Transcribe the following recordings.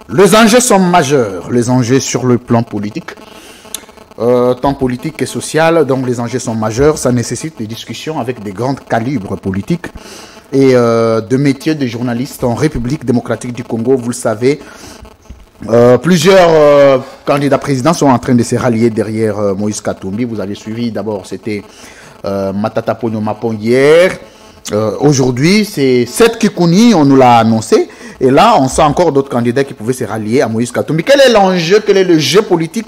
Les enjeux sont majeurs, les enjeux sur le plan politique, tant politique que social, donc les enjeux sont majeurs, ça nécessite des discussions avec des grands calibres politiques et de métiers de journalistes en République démocratique du Congo, vous le savez. Plusieurs candidats présidents sont en train de se rallier derrière Moïse Katumbi. Vous avez suivi, d'abord c'était Matata Ponyo Mapon hier. Aujourd'hui, c'est Seth Kikouni, on nous l'a annoncé. Et là, on sent encore d'autres candidats qui pouvaient se rallier à Moïse Katumbi. Quel est l'enjeu, quel est le jeu politique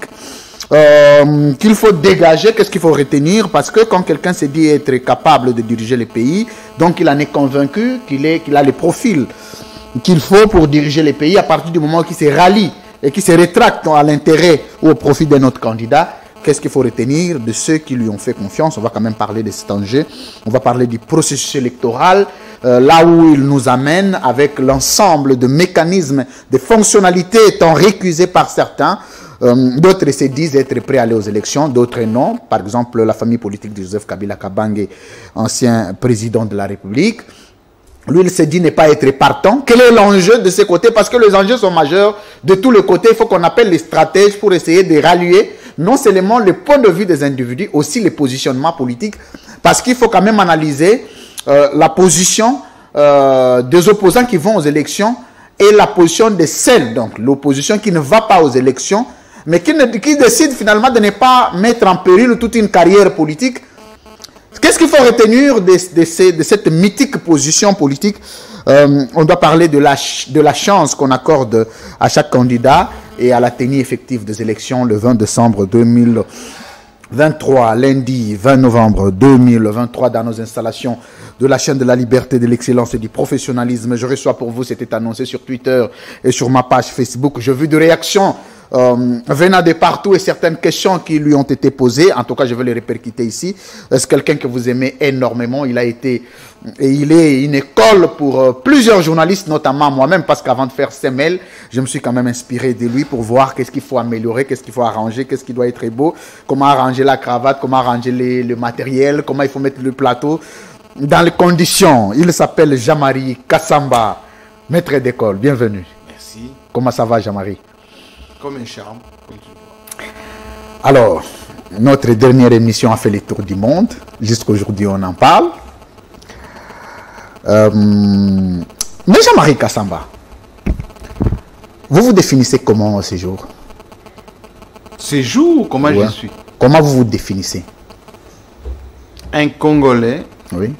qu'il faut dégager, qu'est-ce qu'il faut retenir? Parce que quand quelqu'un se dit être capable de diriger le pays, donc il en est convaincu qu'il a les profils qu'il faut pour diriger les pays à partir du moment qu'il se rallie et qu'il se rétracte à l'intérêt ou au profit d'un autre candidat. Qu'est-ce qu'il faut retenir de ceux qui lui ont fait confiance? On va quand même parler de cet enjeu. On va parler du processus électoral, là où il nous amène avec l'ensemble de mécanismes, de fonctionnalités étant récusées par certains. D'autres se disent être prêts à aller aux élections, d'autres non. Par exemple, la famille politique de Joseph Kabila Kabange, ancien président de la République. Lui, il se dit ne pas être partant. Quel est l'enjeu de ces côtés? Parce que les enjeux sont majeurs de tous les côtés. Il faut qu'on appelle les stratèges pour essayer de rallier non seulement le point de vue des individus, aussi les positionnements politiques. Parce qu'il faut quand même analyser la position des opposants qui vont aux élections et la position de celle, donc l'opposition qui ne va pas aux élections, mais qui décide finalement de ne pas mettre en péril toute une carrière politique. Qu'est-ce qu'il faut retenir de cette mythique position politique? On doit parler de la chance qu'on accorde à chaque candidat et à la tenue effective des élections le 20 décembre 2023, lundi 20 novembre 2023, dans nos installations de la chaîne de la liberté, de l'excellence et du professionnalisme. Je reçois pour vous, c'était annoncé sur Twitter et sur ma page Facebook. J'ai vu des réactions venant de partout et certaines questions qui lui ont été posées. En tout cas, je vais les répercuter ici. Est-ce quelqu'un que vous aimez énormément? Il a été et il est une école pour plusieurs journalistes, notamment moi-même, parce qu'avant de faire ces mails, je me suis quand même inspiré de lui pour voir qu'est-ce qu'il faut améliorer, qu'est-ce qu'il faut arranger, qu'est-ce qui doit être beau, comment arranger la cravate, comment arranger le matériel, comment il faut mettre le plateau dans les conditions. Il s'appelle Jean-Marie Kassamba, maître d'école. Bienvenue. Merci. Comment ça va, Jean-Marie? Comme un charme, comme tu vois. Alors, notre dernière émission a fait le tour du monde. Jusqu'aujourd'hui, on en parle. Mais Jean-Marie Kassamba, vous vous définissez comment ces jours? Ces jours, comment je suis? Comment vous vous définissez? Un Congolais. Oui.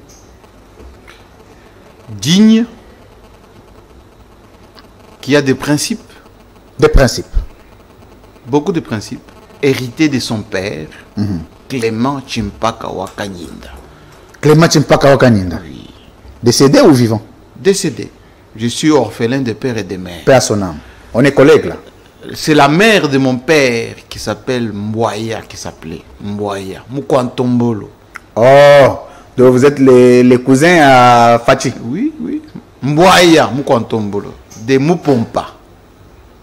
Digne. Qui a des principes. Des principes. Beaucoup de principes. Hérité de son père, Clément Chimpaka Wakanyinda. Clément Chimpaka Wakanyinda. Oui. Décédé ou vivant? Décédé. Je suis orphelin de père et de mère. Père à son âme. On est collègues là. C'est la mère de mon père qui s'appelle Mbouaya, qui s'appelait Mbouaya. Mukwantombolo. Oh, donc vous êtes les cousins à Fachi. Oui, oui. Mbouaya, Mukwantombolo. De Mupompa.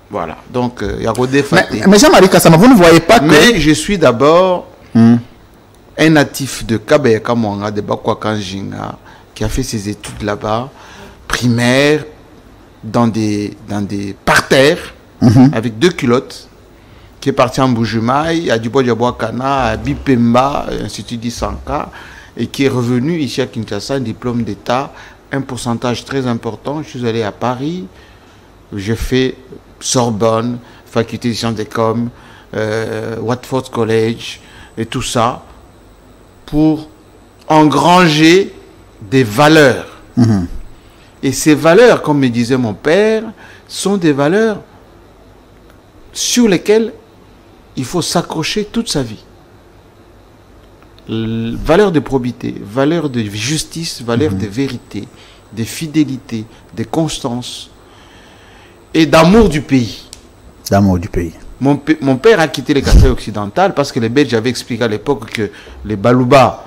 Voilà. Donc, il y a Rodé Faté. Mais Jean-Marie Kassamba, vous ne voyez pas que... Mais je suis d'abord un natif de Kabeyaka Mwanga, de Bakwakanjinga, qui a fait ses études là-bas, primaire, dans des parterres, avec 2 culottes, qui est parti en Bujumaï, à Dubois-Diabois-Kana, à Bipemba, Institut d'Isanka, et qui est revenu ici à Kinshasa, un diplôme d'État, un pourcentage très important. Je suis allé à Paris, j'ai fait Sorbonne, faculté de sciences des com, Watford College, et tout ça, pour engranger des valeurs. Et ces valeurs, comme me disait mon père, sont des valeurs sur lesquelles il faut s'accrocher toute sa vie. Valeurs de probité, valeurs de justice, valeurs de vérité, de fidélité, de constance et d'amour du pays. D'amour du pays. Mon père a quitté le Kasaï occidental parce que les Belges avaient expliqué à l'époque que les Balouba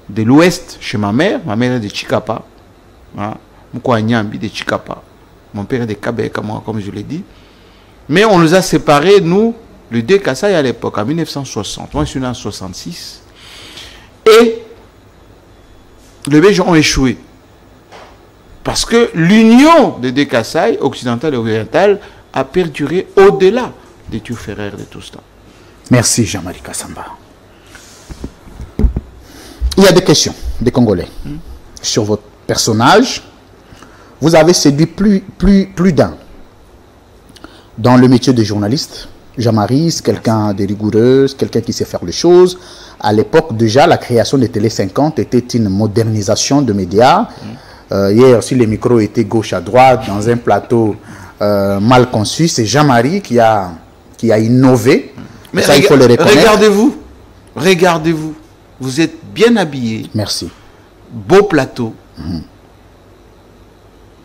de l'ouest, chez ma mère est de Chikapa, de Chikapa, mon père est de Kabeka, comme je l'ai dit, mais on nous a séparés, nous, les 2 Kasaï à l'époque, en 1960. Moi, je suis né en 66. Et les Belges ont échoué. Parce que l'union des 2 Kasaï, occidental et oriental, a perduré au-delà des Thiou Ferrer de tout cela. Merci Jean-Marie Kassamba. Il y a des questions des Congolais sur votre personnage. Vous avez séduit plus d'un dans le métier de journaliste. Jean-Marie, c'est quelqu'un de rigoureux, quelqu'un qui sait faire les choses. À l'époque, déjà, la création de Télé 50 était une modernisation de médias. Hier, si les micros étaient gauche à droite, dans un plateau mal conçu, c'est Jean-Marie qui a innové. Mais ça, il faut le reconnaître. Regardez-vous. Vous êtes bien habillé. Merci. Beau plateau.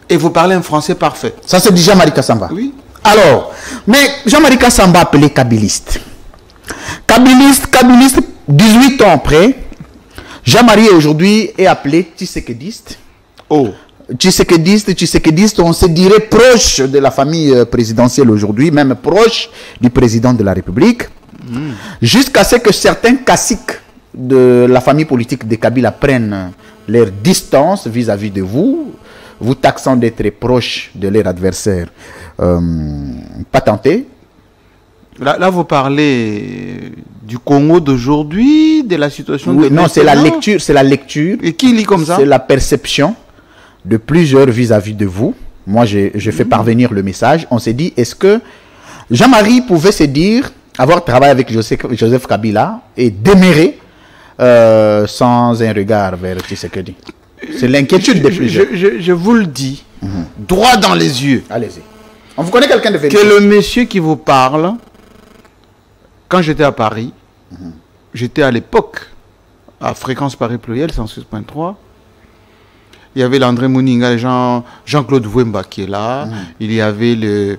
Et vous parlez un français parfait. Ça, c'est du Jean-Marie Kassamba. Oui. Alors, mais Jean-Marie Kassamba appelé kabyliste. Kabyliste, 18 ans après, Jean-Marie aujourd'hui est appelé tshisekediste. Oh. Tshisekediste, on se dirait proche de la famille présidentielle aujourd'hui, même proche du président de la République, jusqu'à ce que certains caciques de la famille politique de Kabila prennent leur distance vis-à-vis de vous, vous taxant d'être proche de leur adversaire patenté. Là, vous parlez du Congo d'aujourd'hui, de la situation de non, c'est la lecture. Et qui lit comme ça? C'est la perception de plusieurs vis-à-vis de vous. Moi, je fais parvenir le message. On s'est dit, est-ce que Jean-Marie pouvait se dire, avoir travaillé avec Joseph Kabila et demeurer sans un regard vers Tshisekedi? C'est l'inquiétude des plusieurs. Je vous le dis, droit dans les yeux. Allez-y. On vous connaît quelqu'un de vérité? Que le monsieur qui vous parle, quand j'étais à Paris, j'étais à l'époque à Fréquence Paris Pluriel, 106.3. Il y avait l'André Mouninga, Jean-Claude Wemba qui est là. Il y avait le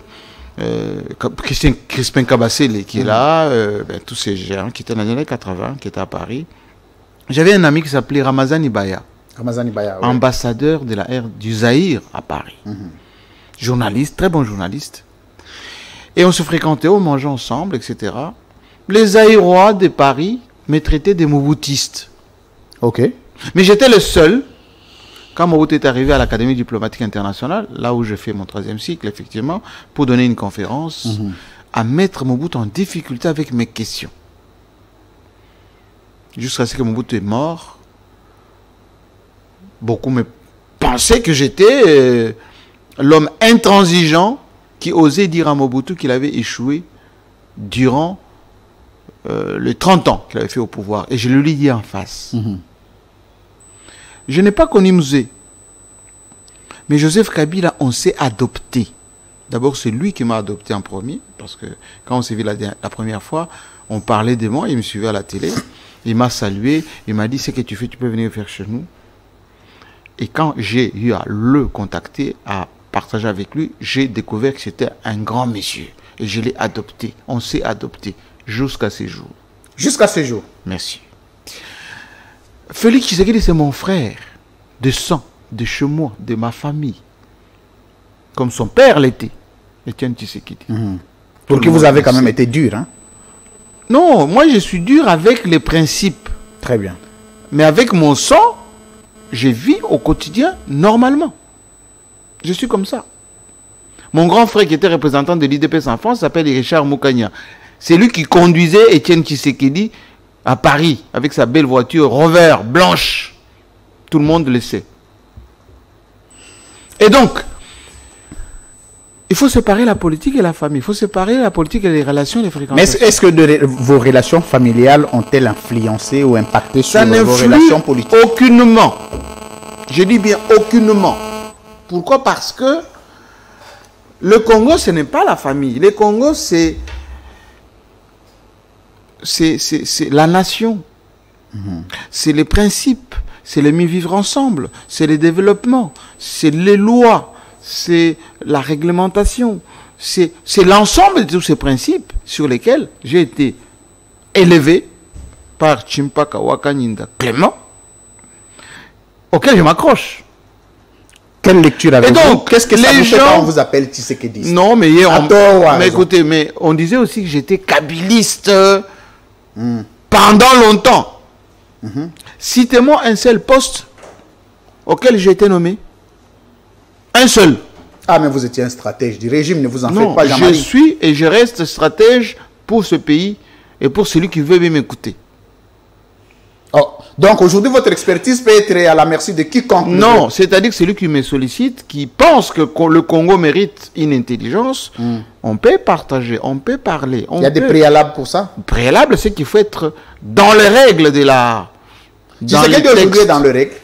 Crispin Kabasele qui est là. Tous ces gens qui étaient dans les années 80, qui étaient à Paris. J'avais un ami qui s'appelait Ramazan Ibaya. Ramazan Ibaya, oui. Ambassadeur de la ère du Zaïre à Paris. Journaliste, très bon journaliste. Et on se fréquentait, on mangeait ensemble, etc. Les Zaïrois de Paris me traitaient de Mobutistes. Ok. Mais j'étais le seul, quand Mobutu est arrivé à l'Académie diplomatique internationale, là où je fais mon 3e cycle, effectivement, pour donner une conférence, à mettre Mobutu en difficulté avec mes questions. Jusqu'à ce que Mobutu est mort, beaucoup me pensaient que j'étais l'homme intransigeant qui osait dire à Mobutu qu'il avait échoué durant les 30 ans qu'il avait fait au pouvoir. Et je le lui dis en face. Je n'ai pas connu Mzee. Mais Joseph Kabila, on s'est adopté. D'abord, c'est lui qui m'a adopté en premier. Parce que quand on s'est vu la première fois, on parlait de moi, il me suivait à la télé. Il m'a salué, il m'a dit, ce que tu fais, tu peux venir faire chez nous. Et quand j'ai eu à le contacter, à partager avec lui, j'ai découvert que c'était un grand monsieur. Et je l'ai adopté. On s'est adopté jusqu'à ce jour. Jusqu'à ce jour. Merci. Félix Tshisekedi, c'est mon frère, de sang, de chez moi, de ma famille. Comme son père l'était, Étienne Tshisekedi. Pour qui vous avez quand même été dur, hein? Non, moi je suis dur avec les principes. Très bien. Mais avec mon sang, je vis au quotidien normalement. Je suis comme ça. Mon grand frère qui était représentant de l'IDPS en France s'appelle Richard Moukania. C'est lui qui conduisait Étienne Tshisekedi à Paris avec sa belle voiture Rover blanche. Tout le monde le sait. Et donc, il faut séparer la politique et la famille. Il faut séparer la politique et les relations et les fréquentations. Mais est-ce que vos relations familiales ont-elles influencé ou impacté sur vos relations politiques? Aucunement. Je dis bien aucunement. Pourquoi? Parce que le Congo, ce n'est pas la famille. Le Congo, c'est la nation. C'est les principes. C'est le mieux vivre ensemble. C'est le développement. C'est les lois. C'est la réglementation. C'est l'ensemble de tous ces principes sur lesquels j'ai été élevé par Chimpaka Wakaninda Clément, auquel je m'accroche. Quelle lecture avez-vous? Et donc, qu'est-ce que ça vous fait quand on vous appelle Tshisekedi? Non, mais écoutez, mais on disait aussi que j'étais kabyliste pendant longtemps. Citez-moi un seul poste auquel j'ai été nommé. Un seul. Ah, mais vous étiez un stratège du régime, ne vous en Non, faites pas, je Jean-Marie. suis et je reste stratège pour ce pays et pour celui qui veut bien m'écouter. Oh, donc aujourd'hui, votre expertise peut être à la merci de quiconque. Non, c'est-à-dire que celui qui me sollicite, qui pense que le Congo mérite une intelligence, on peut partager, on peut parler. Il y a des préalables pour ça. Préalable, c'est qu'il faut être dans les règles de la... Dans les textes. Dans le règle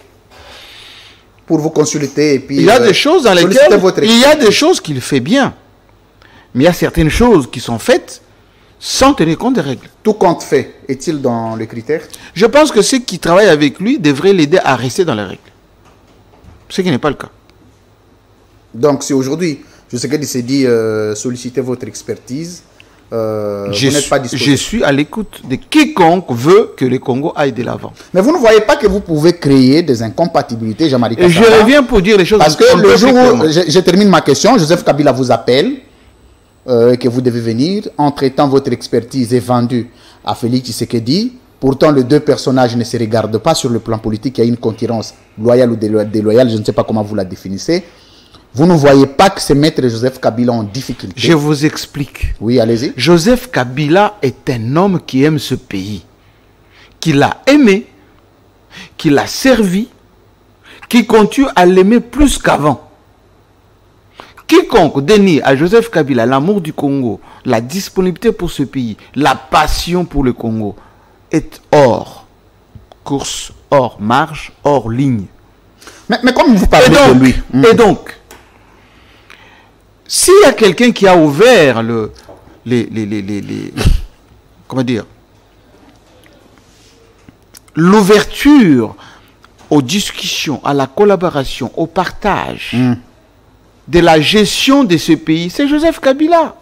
pour vous consulter et puis... Il y a des choses dans lesquelles... Il y a des choses qu'il fait bien. Mais il y a certaines choses qui sont faites sans tenir compte des règles. Tout compte fait, est-il dans les critères? Je pense que ceux qui travaillent avec lui devraient l'aider à rester dans les règles. Ce qui n'est pas le cas. Donc, si aujourd'hui, je sais qu'il s'est dit solliciter votre expertise, vous n'êtes pas disposé. Je suis à l'écoute de quiconque veut que le Congo aille de l'avant. Mais vous ne voyez pas que vous pouvez créer des incompatibilités, Jean-Marie Kassamba? Et je reviens pour dire les choses. Parce que le jour où je termine ma question, Joseph Kabila vous appelle, que vous devez venir. Entre-temps, votre expertise est vendue à Félix Tshisekedi. Pourtant, les deux personnages ne se regardent pas sur le plan politique. Il y a une concurrence loyale ou déloyale. Je ne sais pas comment vous la définissez. Vous ne voyez pas que ce maître Joseph Kabila en difficulté? Je vous explique. Oui, allez-y. Joseph Kabila est un homme qui aime ce pays, qui l'a aimé, qui l'a servi, qui continue à l'aimer plus qu'avant. Quiconque dénie à Joseph Kabila l'amour du Congo, la disponibilité pour ce pays, la passion pour le Congo, est hors course, hors marche, hors ligne. Mais comme vous parlez de lui... Et donc, s'il y a quelqu'un qui a ouvert comment dire, l'ouverture aux discussions, à la collaboration, au partage de la gestion de ce pays, c'est Joseph Kabila.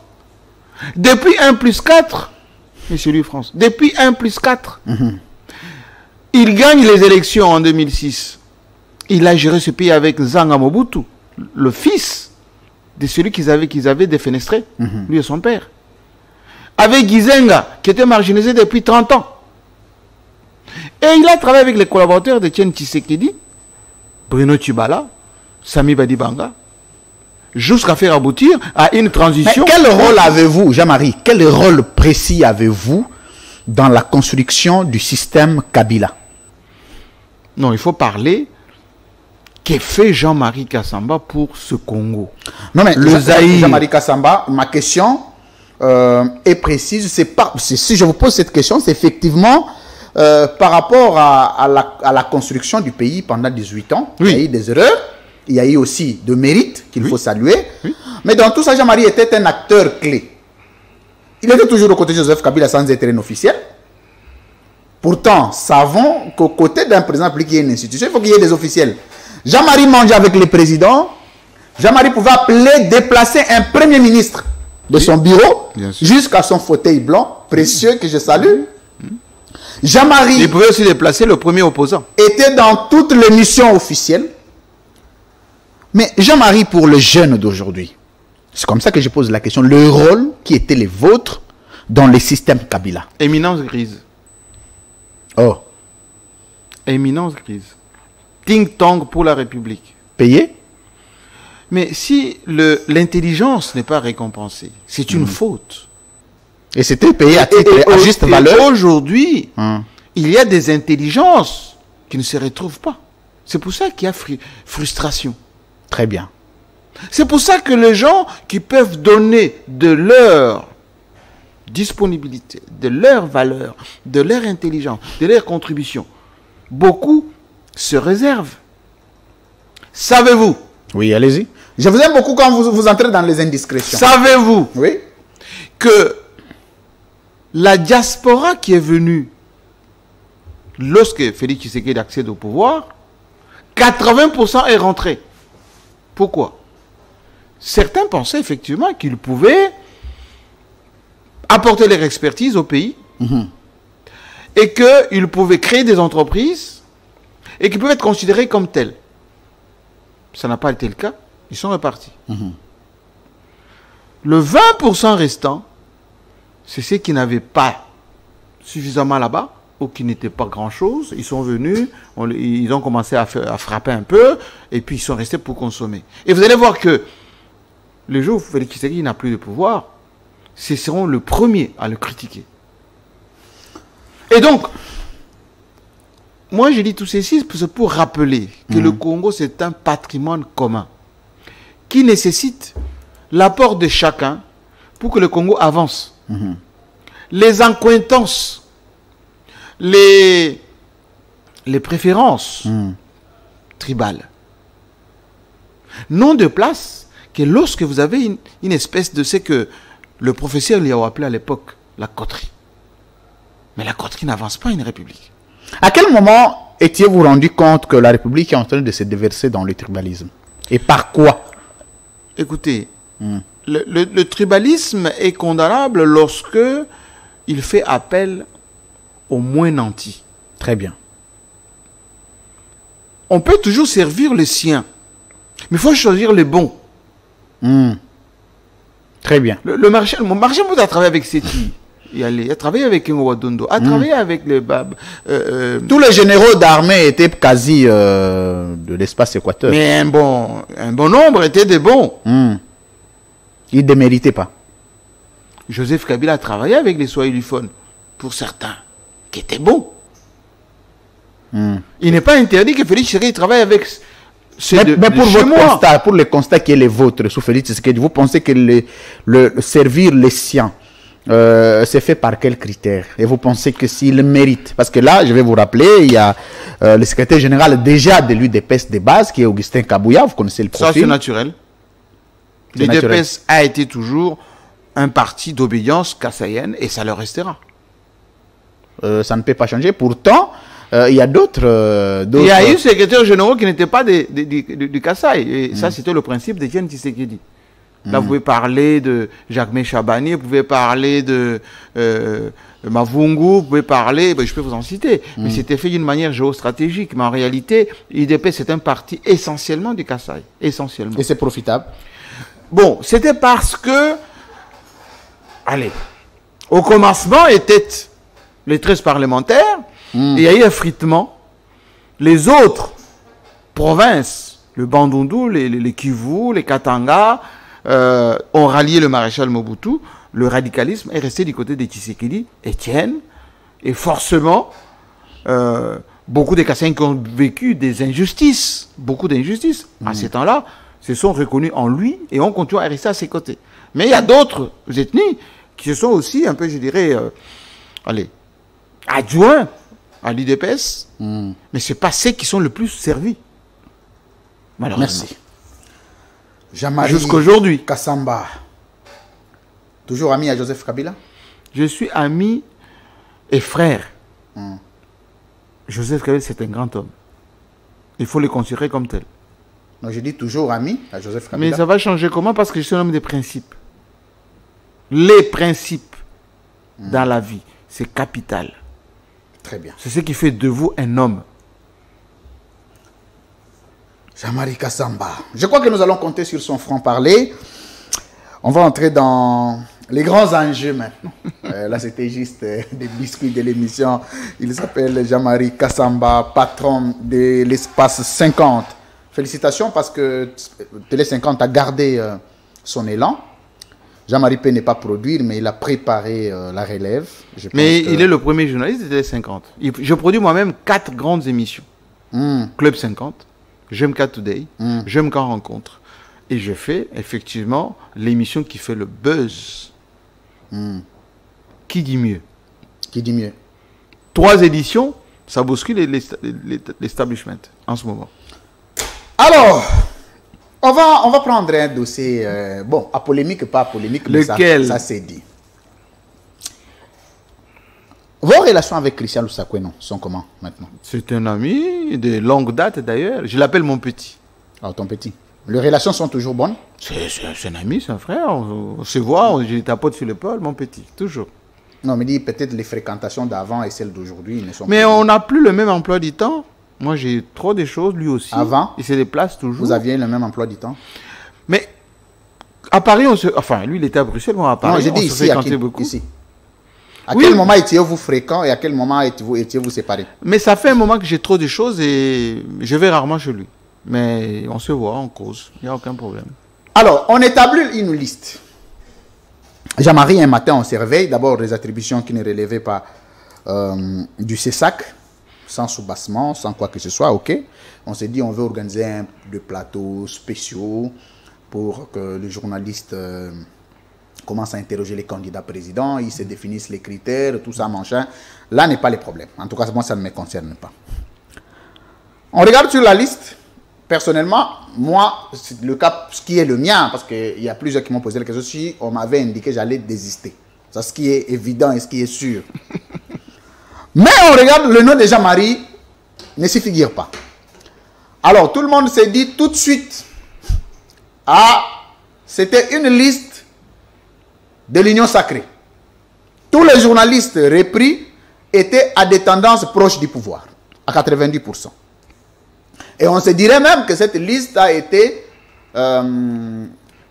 Depuis 1+4, et celui France, depuis 1+4, il gagne les élections en 2006. Il a géré ce pays avec Nzanga Mobutu, le fils de celui qu'ils avaient défenestré, lui et son père. Avec Gizenga, qui était marginalisé depuis 30 ans. Et il a travaillé avec les collaborateurs de Etienne Tshisekedi, Bruno Tshibala, Sami Badibanga, jusqu'à faire aboutir à une transition. Mais quel rôle avez-vous, Jean-Marie, quel rôle précis avez-vous dans la construction du système Kabila? Non, il faut parler qu'est fait Jean-Marie Kassamba pour ce Congo. Non, mais Jean-Marie Kassamba, ma question est précise. Si je vous pose cette question, c'est effectivement par rapport à la construction du pays pendant 18 ans. Oui. Il y a eu des erreurs. Il y a eu aussi de mérites qu'il faut saluer. Oui. Mais dans tout ça, Jean-Marie était un acteur clé. Il était toujours aux côtés de Joseph Kabila sans être un officiel. Pourtant, savons qu'aux côtés d'un président public qui est une institution, il faut qu'il y ait des officiels. Jean-Marie mangeait avec les présidents. Jean-Marie pouvait appeler, déplacer un premier ministre de son bureau jusqu'à son fauteuil blanc, précieux, que je salue. Jean-Marie... Il pouvait aussi déplacer le premier opposant. Était dans toutes les missions officielles. Mais Jean-Marie, pour le jeune d'aujourd'hui, c'est comme ça que je pose la question, le rôle qui était le vôtre dans le système Kabila. Éminence grise. Oh. Éminence grise. Think tank pour la République. Payé? Mais si l'intelligence n'est pas récompensée, c'est une faute. Et c'était payé à titre à juste valeur. Aujourd'hui, il y a des intelligences qui ne se retrouvent pas. C'est pour ça qu'il y a frustration. Très bien. C'est pour ça que les gens qui peuvent donner de leur disponibilité, de leur valeur, de leur intelligence, de leur contribution, beaucoup se réservent. Savez-vous? Oui, allez-y. Je vous aime beaucoup quand vous entrez dans les indiscrétions. Savez-vous oui, que la diaspora qui est venue lorsque Félix Tshisekedi accède au pouvoir, 80% est rentré. Pourquoi? Certains pensaient effectivement qu'ils pouvaient apporter leur expertise au pays et qu'ils pouvaient créer des entreprises et qu'ils pouvaient être considérés comme tels. Ça n'a pas été le cas. Ils sont repartis. Le 20% restant, c'est ceux qui n'avaient pas suffisamment là-bas ou qui n'étaient pas grand-chose. Ils sont venus, ils ont commencé à frapper un peu et puis ils sont restés pour consommer. Et vous allez voir que le jour où Félix Tshisekedi n'a plus de pouvoir, ce seront le premier à le critiquer. Et donc, moi je dis tout ceci pour rappeler que le Congo c'est un patrimoine commun qui nécessite l'apport de chacun pour que le Congo avance. Les accointances, les préférences tribales n'ont de place que lorsque vous avez une espèce de ce que le professeur lui a appelé à l'époque la coterie. Mais la coterie n'avance pas une république. À quel moment étiez-vous rendu compte que la République est en train de se déverser dans le tribalisme? Et par quoi? Écoutez, le tribalisme est condamnable lorsque il fait appel au moins nanti. Très bien. On peut toujours servir le sien, mais il faut choisir le bon. Très bien. Le marchand a travaillé avec Seti. Il a travaillé avec Ngo Wadondo, a travaillé avec les Bab. Tous les généraux d'armée étaient quasi de l'espace équateur. Mais un bon nombre étaient des bons. Ils ne déméritaient pas. Joseph Kabila a travaillé avec les Swahiliphones, pour certains, qui étaient bons. Il n'est pas interdit que Félix Tshisekedi travaille avec ceux mais pour votre constat, pour le constat qui est le vôtre sous Félix Tshisekedi, vous pensez que le servir les siens, c'est fait par quels critères? Et vous pensez que s'il mérite? Parce que là, je vais vous rappeler, il y a le secrétaire général déjà de l'UDPS de base, qui est Augustin Kabouya, vous connaissez le profil. Ça, c'est naturel. L'UDPS a été toujours un parti d'obédience kassaïenne et ça le restera. Ça ne peut pas changer. Pourtant, il y a d'autres... il y a eu secrétaires généraux qui n'étaient pas du Kassai. Et ça, c'était le principe d'Etienne Tshisekedi. Là, vous pouvez parler de Jacques Chabani, vous pouvez parler de Mavungu, vous pouvez parler, je peux vous en citer, mais c'était fait d'une manière géostratégique. Mais en réalité, l'IDP, c'est un parti essentiellement du Kassai. Essentiellement. Et c'est profitable? Bon, c'était parce que, allez, au commencement étaient les 13 parlementaires, et il y a eu un fritement. Les autres provinces, le Bandundu, les Kivu, les Katanga, ont rallié le maréchal Mobutu. Le radicalisme est resté du côté de Tshisekedi, Étienne, et forcément, beaucoup des Kassaïens qui ont vécu des injustices, beaucoup d'injustices, à ces temps-là, se sont reconnus en lui et ont continué à rester à ses côtés. Mais il y a d'autres ethnies qui se sont aussi un peu, je dirais, adjoints à l'IDPS, mais ce n'est pas ceux qui sont le plus servis. Malheureusement. Merci. Jean-Marie jusqu'aujourd'hui. Kassamba, toujours ami à Joseph Kabila? Je suis ami et frère. Joseph Kabila, c'est un grand homme. Il faut le considérer comme tel. Non, je dis toujours ami à Joseph Kabila. Mais ça va changer comment? Parce que je suis un homme des principes. Les principes dans la vie, c'est capital. Très bien. C'est ce qui fait de vous un homme. Jean-Marie Kassamba. Je crois que nous allons compter sur son franc-parler. On va entrer dans les grands enjeux maintenant. Là, c'était juste des biscuits de l'émission. Il s'appelle Jean-Marie Kassamba, patron de l'espace 50. Félicitations parce que Télé 50 a gardé son élan. Jean-Marie P n'est pas produire, mais il a préparé la relève. Mais il est le premier journaliste de Télé 50. Je produis moi-même 4 grandes émissions. Club 50, J'aime qu'à Today, J'aime qu'à Rencontre. Et je fais effectivement l'émission qui fait le buzz. Qui dit mieux? Qui dit mieux? 3 éditions, ça bouscule l'establishment en ce moment. Alors, on va prendre un dossier, bon, à polémique, pas à polémique, lequel? Mais ça c'est dit. Vos relations avec Christian Lusakwe sont comment maintenant? C'est un ami de longue date d'ailleurs. Je l'appelle mon petit. Ah, ton petit. Les relations sont toujours bonnes? C'est un ami, c'est un frère. On se voit, je tapote sur l'épaule, mon petit, toujours. Non, mais dis peut-être les fréquentations d'avant et celles d'aujourd'hui ne sont mais plus. On n'a plus le même emploi du temps. Moi, j'ai trop de choses, lui aussi. Avant? Il se déplace toujours. Vous aviez le même emploi du temps? Mais à Paris, enfin, lui, il était à Bruxelles, moi à Paris. Non, j'ai dit on ici, se fréquentait beaucoup. Ici. À quel moment étiez-vous fréquent et à quel moment étiez-vous séparés? Mais ça fait un moment que j'ai trop de choses et je vais rarement chez lui. Mais on se voit, on cause. Il n'y a aucun problème. Alors, on établit une liste. Jean-Marie, un matin, on se réveille. D'abord, les attributions qui ne relevaient pas du CESAC, sans soubassement, sans quoi que ce soit, ok. On s'est dit, on veut organiser des plateaux spéciaux pour que les journalistes commencent à interroger les candidats présidents, ils se définissent les critères, tout ça, machin. Là n'est pas le problème. En tout cas, moi, ça ne me concerne pas. On regarde sur la liste. Personnellement, moi, le cas, ce qui est le mien, parce qu'il y a plusieurs qui m'ont posé la question, si on m'avait indiqué que j'allais désister. C'est ce qui est évident et ce qui est sûr. Mais on regarde le nom de Jean-Marie, ne s'y figure pas. Alors, tout le monde s'est dit tout de suite, ah, c'était une liste de l'Union sacrée. Tous les journalistes repris étaient à des tendances proches du pouvoir, à 90%. Et on se dirait même que cette liste a été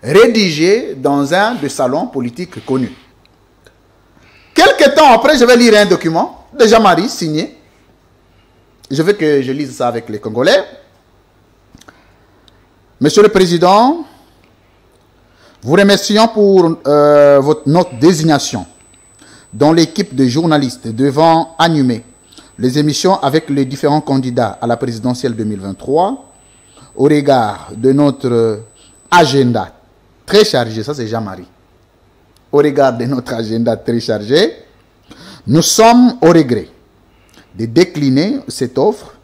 rédigée dans un des salons politiques connus. Quelques temps après, je vais lire un document de Jean-Marie signé. Je veux que je lise ça avec les Congolais. Monsieur le Président, vous remercions pour notre désignation dont l'équipe de journalistes devant animer les émissions avec les différents candidats à la présidentielle 2023 au regard de notre agenda très chargé. Ça, c'est Jean-Marie. Au regard de notre agenda très chargé, nous sommes au regret de décliner cette offre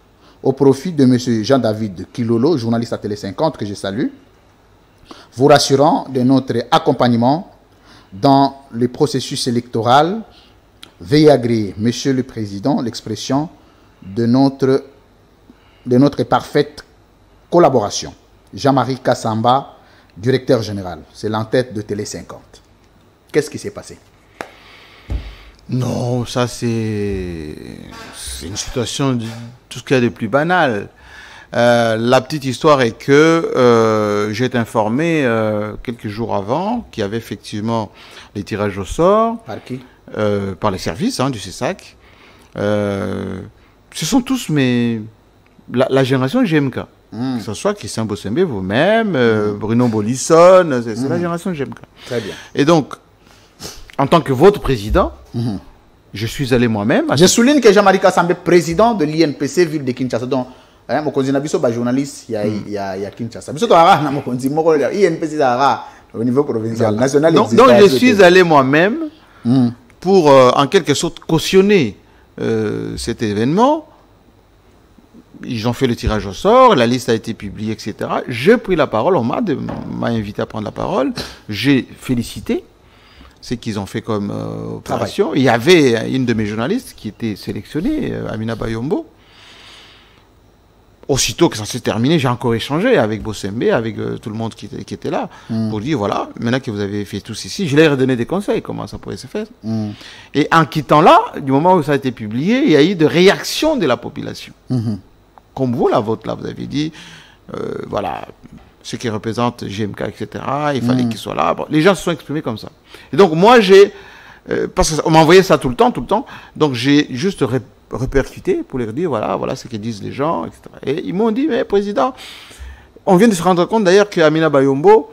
au profit de M. Jean-David Kilolo, journaliste à Télé 50, que je salue, vous rassurant de notre accompagnement dans le processus électoral. Veuillez agréer, Monsieur le Président, l'expression de notre parfaite collaboration. Jean-Marie Kassamba, directeur général. C'est l'entête de Télé 50. Qu'est-ce qui s'est passé? Non, ça c'est une situation de tout ce qu'il y a de plus banal. La petite histoire est que j'ai été informé quelques jours avant qu'il y avait effectivement les tirages au sort. Par qui? Par les services du CESAC. Ce sont tous la génération GMK. Que ce soit Christian Bossembe, vous-même, Bruno Bolisson, c'est la génération GMK. Très bien. Et donc, en tant que votre président, je suis allé moi-même. Je souligne que Jean-Marie Kassamba est président de l'INPC ville de Kinshasa. Donc, journaliste, il y a Kinshasa. INPC au niveau provincial, national. Donc je suis allé moi-même pour, en quelque sorte, cautionner cet événement. Ils ont fait le tirage au sort, la liste a été publiée, etc. J'ai pris la parole, on m'a invité à prendre la parole. J'ai félicité ce qu'ils ont fait comme opération. Il y avait une de mes journalistes qui était sélectionnée, Amina Bayombo. Aussitôt que ça s'est terminé, j'ai encore échangé avec Bossembe, avec tout le monde qui était là, pour dire, voilà, maintenant que vous avez fait tout ceci, je leur ai donné des conseils, comment ça pourrait se faire. Et en quittant là, du moment où ça a été publié, il y a eu de réactions de la population. Comme vous, la vôtre, là, vous avez dit, voilà, ce qui représente GMK, etc., il fallait qu'il soit là. Bon, les gens se sont exprimés comme ça. Et donc, moi, parce qu'on m'envoyait ça tout le temps, donc j'ai juste répercuté pour leur dire, voilà ce que disent les gens, etc. Et ils m'ont dit, mais président, on vient de se rendre compte d'ailleurs que Amina Bayombo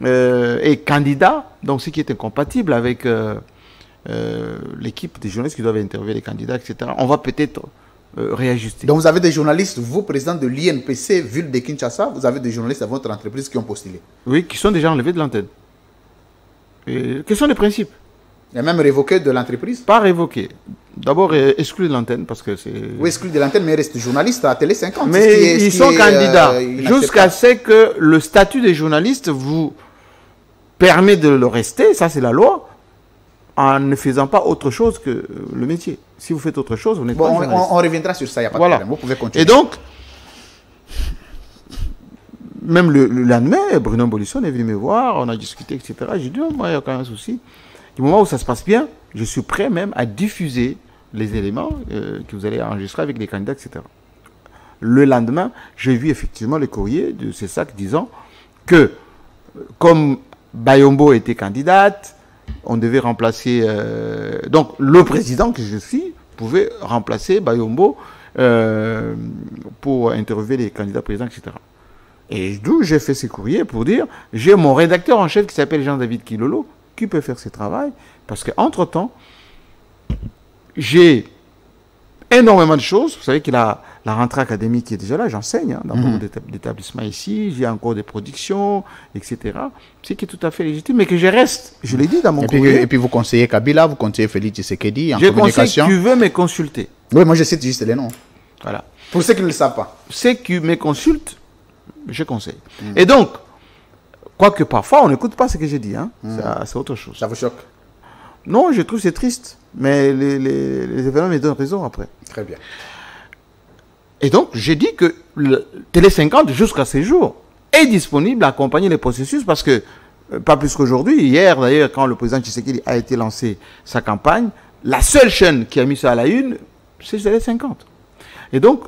est candidat, donc ce qui est incompatible avec l'équipe des journalistes qui doivent interviewer les candidats, etc. On va peut-être réajuster. Donc vous avez des journalistes, vous, président de l'INPC, ville de Kinshasa, vous avez des journalistes à votre entreprise qui ont postulé? Oui, qui sont déjà enlevés de l'antenne. Quels sont les principes? Et même révoqué de l'entreprise? Pas révoqué. D'abord, exclu de l'antenne parce que c'est... Oui, exclu de l'antenne, mais reste journaliste à Télé 50. Mais ils sont candidats. Jusqu'à ce que le statut des journalistes vous permet de le rester, ça c'est la loi, en ne faisant pas autre chose que le métier. Si vous faites autre chose, vous n'êtes pas journaliste. On reviendra sur ça, il n'y a pas de problème. Vous pouvez continuer. Et donc, même le lendemain, Bruno Bolisson est venu me voir, on a discuté, etc. J'ai dit, moi, il n'y a aucun souci. Du moment où ça se passe bien, je suis prêt même à diffuser les éléments que vous allez enregistrer avec les candidats, etc. Le lendemain, j'ai vu effectivement le courrier de CESAC disant que, comme Bayombo était candidate, on devait remplacer... donc, le président que je suis pouvait remplacer Bayombo pour interviewer les candidats présidents, etc. Et d'où j'ai fait ces courriers pour dire, j'ai mon rédacteur en chef qui s'appelle Jean-David Kilolo, qui peut faire ce travail, parce qu'entre-temps, j'ai énormément de choses. Vous savez qu'il a la rentrée académique qui est déjà là, j'enseigne dans beaucoup d'établissements ici, j'ai encore des productions, etc. Ce qui est tout à fait légitime, mais que je reste, je l'ai dit dans mon courrier. Et puis vous conseillez Kabila, vous conseillez Félix Tshisekedi en je communication. conseille, tu veux me consulter. Oui, moi je cite juste les noms. Voilà. Pour ceux qui ne le savent pas. Ceux qui me consultent, je conseille. Et donc, quoique parfois on n'écoute pas ce que je dis, hein, c'est autre chose. Ça vous choque? Non, je trouve que c'est triste, mais les événements me donnent raison après. Très bien. Et donc, j'ai dit que le Télé 50, jusqu'à ces jours, est disponible à accompagner les processus parce que, pas plus qu'aujourd'hui, hier d'ailleurs, quand le président Tshisekedi a été lancé sa campagne, la seule chaîne qui a mis ça à la une, c'est Télé 50. Et donc,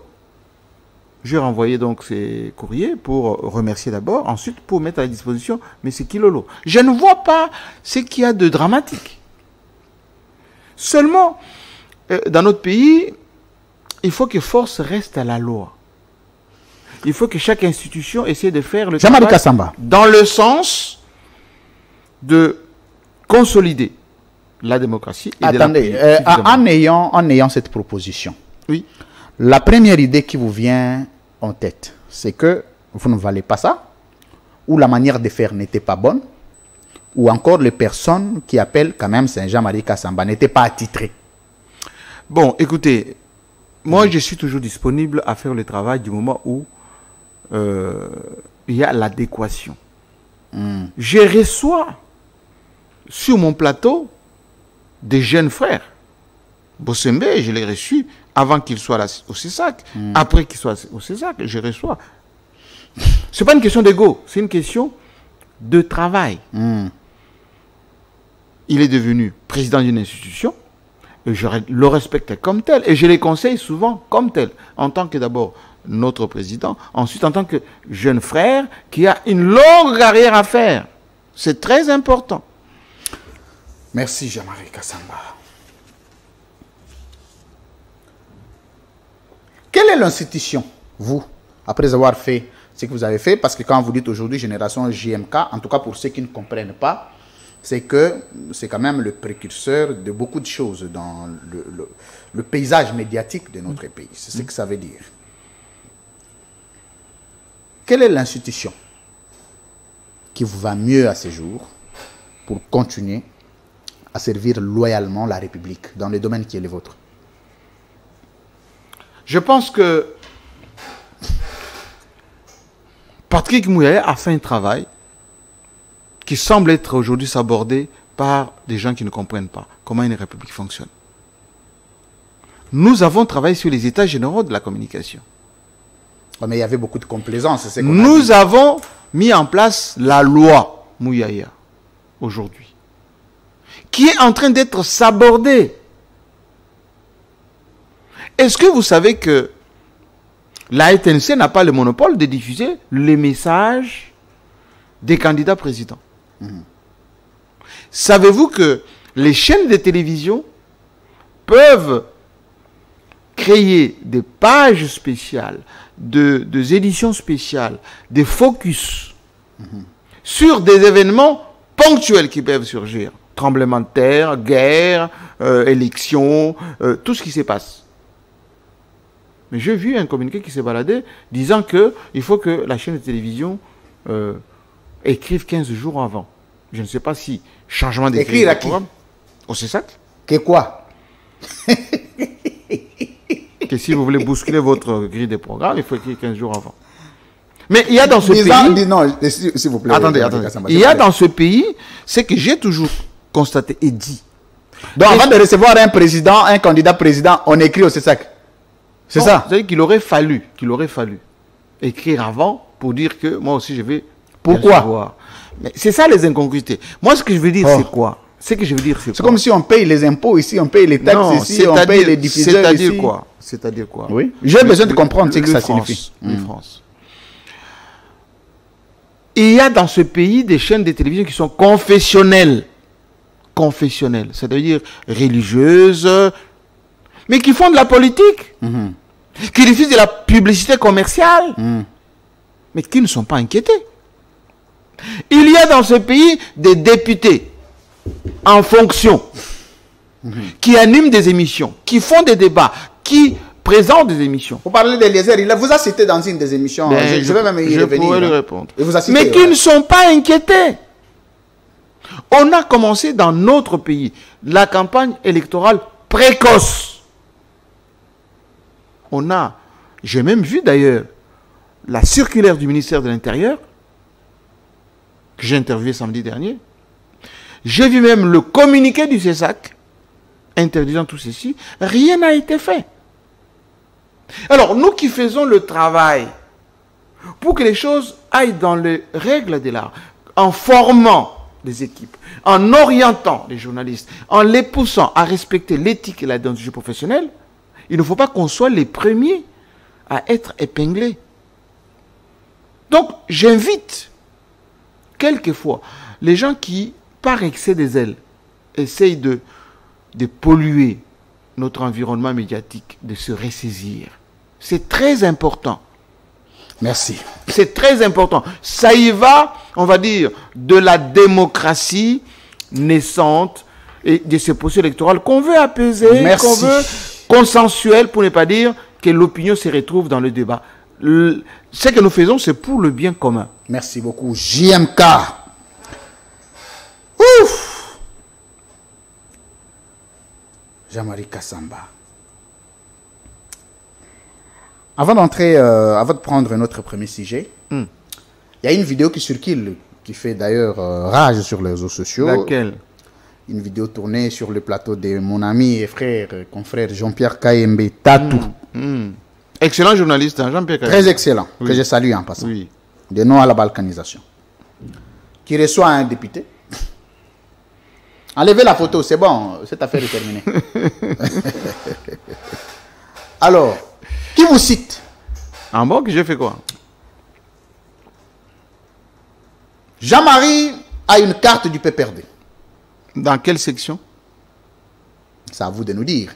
j'ai renvoyé donc ces courriers pour remercier d'abord, ensuite pour mettre à la disposition M. Kilolo. Je ne vois pas ce qu'il y a de dramatique. Seulement, dans notre pays, il faut que force reste à la loi. Il faut que chaque institution essaie de faire le travail dans le sens de consolider la démocratie. Et attendez, en ayant cette proposition, oui. La première idée qui vous vient en tête, c'est que vous ne valez pas ça, ou la manière de faire n'était pas bonne, ou encore les personnes qui appellent quand même Saint-Jean-Marie Kassamba n'étaient pas attitrées. Bon, écoutez, moi je suis toujours disponible à faire le travail du moment où il y a l'adéquation. Je reçois sur mon plateau des jeunes frères. Bossembe, je l'ai reçu avant qu'il soit là au CESAC, après qu'il soit au CESAC, je reçois. Ce n'est pas une question d'ego, c'est une question de travail. Il est devenu président d'une institution, et je le respecte comme tel, et je les conseille souvent comme tel, en tant que d'abord notre président, ensuite en tant que jeune frère qui a une longue carrière à faire. C'est très important. Merci Jean-Marie Kassamba. Quelle est l'institution, vous, après avoir fait ce que vous avez fait? Parce que quand vous dites aujourd'hui génération JMK, en tout cas pour ceux qui ne comprennent pas, c'est que c'est quand même le précurseur de beaucoup de choses dans le paysage médiatique de notre pays. C'est ce que ça veut dire. Quelle est l'institution qui vous va mieux à ce jour pour continuer à servir loyalement la République dans le domaine qui est le vôtre? Je pense que Patrick Mouyaya a fait un travail qui semble être aujourd'hui sabordé par des gens qui ne comprennent pas comment une république fonctionne. Nous avons travaillé sur les états généraux de la communication. Mais il y avait beaucoup de complaisance. Nous avons mis en place la loi Mouyaya aujourd'hui, qui est en train d'être sabordée. Est-ce que vous savez que la RTNC n'a pas le monopole de diffuser les messages des candidats présidents? Savez-vous que les chaînes de télévision peuvent créer des pages spéciales, des éditions spéciales, des focus sur des événements ponctuels qui peuvent surgir? Tremblement de terre, guerre, élections, tout ce qui se passe. Mais j'ai vu un communiqué qui s'est baladé disant qu'il faut que la chaîne de télévision écrive 15 jours avant. Je ne sais pas si changement d'écriture. Écrire à qui? Au CESAC. Que quoi? Que si vous voulez bousculer votre grille de programme, il faut écrire 15 jours avant. Mais il y a dans ce pays... Non, s'il vous plaît. Attendez. Il y a dans ce pays ce que j'ai toujours constaté et dit. Donc avant de recevoir un président, un candidat président, on écrit au CESAC. C'est ça. C'est-à-dire qu'il aurait fallu écrire avant pour dire que moi aussi je vais... Pourquoi? Mais c'est ça les incongruités. Moi ce que je veux dire c'est quoi? C'est comme si on paye les impôts ici, on paye les taxes ici, on paye les diffuseurs ici. C'est-à-dire quoi? Oui. J'ai besoin de comprendre ce que ça signifie. France. Il y a dans ce pays des chaînes de télévision qui sont confessionnelles. Confessionnelles, c'est-à-dire religieuses, mais qui font de la politique, qui diffusent de la publicité commerciale. mais qui ne sont pas inquiétés. Il y a dans ce pays des députés en fonction qui animent des émissions, qui font des débats, qui présentent des émissions. Vous parlez d'Eliezer, il vous a cité dans une des émissions. Ben, je vais même y je revenir. pourrais lui répondre. Il vous a cité, mais qui ne sont pas inquiétés. On a commencé dans notre pays la campagne électorale précoce. J'ai même vu d'ailleurs la circulaire du ministère de l'Intérieur, que j'ai interviewé samedi dernier. J'ai vu même le communiqué du CESAC, interdisant tout ceci. Rien n'a été fait. Alors, nous qui faisons le travail pour que les choses aillent dans les règles de l'art, en formant les équipes, en orientant les journalistes, en les poussant à respecter l'éthique et la déontologie professionnelle, il ne faut pas qu'on soit les premiers à être épinglés. Donc, j'invite, quelquefois, les gens qui, par excès des ailes, essayent de polluer notre environnement médiatique, de se ressaisir. C'est très important. Merci. C'est très important. Ça y va, on va dire, de la démocratie naissante et de ce processus électoral qu'on veut apaiser, qu'on veut consensuel, pour ne pas dire que l'opinion se retrouve dans le débat. Ce que nous faisons, c'est pour le bien commun. Merci beaucoup. JMK. Ouf. Jean-Marie Kassamba. Avant d'entrer, avant de prendre notre premier sujet, il y a une vidéo qui circule, qui fait d'ailleurs rage sur les réseaux sociaux. Laquelle? Une vidéo tournée sur le plateau de mon ami et frère, confrère Jean-Pierre Kayembe Tatou. Excellent journaliste, hein, Jean-Pierre Kayembe. Très excellent, oui. Que je salue en passant. Oui. De non à la balkanisation. Qui reçoit un député. Enlevez la photo, c'est bon, cette affaire est terminée. Alors, qui vous cite? En bon, que j'ai fait quoi? Jean-Marie a une carte du PPRD. Dans quelle section? C'est à vous de nous dire.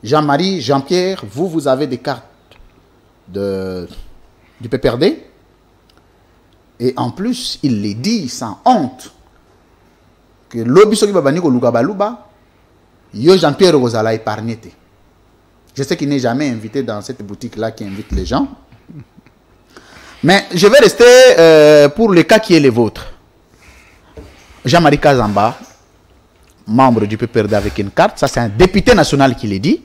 Jean-Marie, Jean-Pierre, vous avez des cartes du PPRD. Et en plus, il les dit sans honte que l'obisoki babani ko luka baluba, yo Jean-Pierre Rosala épargné. Je sais qu'il n'est jamais invité dans cette boutique-là qui invite les gens. Mais je vais rester pour le cas qui est le vôtre. Jean-Marie Kazamba, membre du PPRD avec une carte, ça c'est un député national qui l'a dit.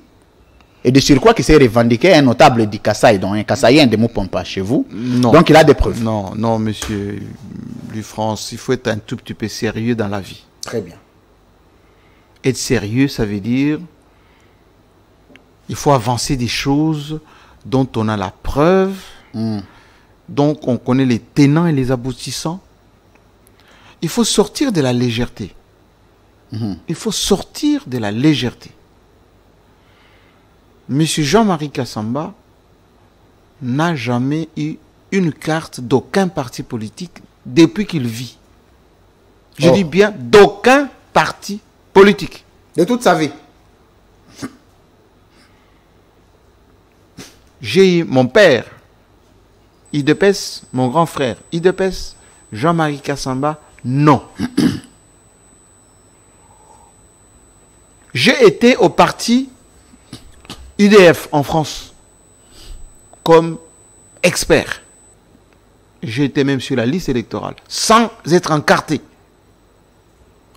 Et de surcroît qui s'est revendiqué un notable du Kassai, donc un Kassaïen de Moupompa chez vous. Non. Donc il a des preuves. Non, non, monsieur Lufrance, il faut être un tout petit peu sérieux dans la vie. Très bien. Être sérieux, ça veut dire il faut avancer des choses dont on a la preuve, donc on connaît les tenants et les aboutissants. Il faut sortir de la légèreté. Il faut sortir de la légèreté. Monsieur Jean-Marie Kassamba n'a jamais eu une carte d'aucun parti politique depuis qu'il vit. Je dis bien d'aucun parti politique. De toute sa vie. J'ai eu mon père, IDPS, mon grand frère, IDPS, Jean-Marie Kassamba, non. J'ai été au parti UDF en France comme expert. J'ai été même sur la liste électorale, sans être encarté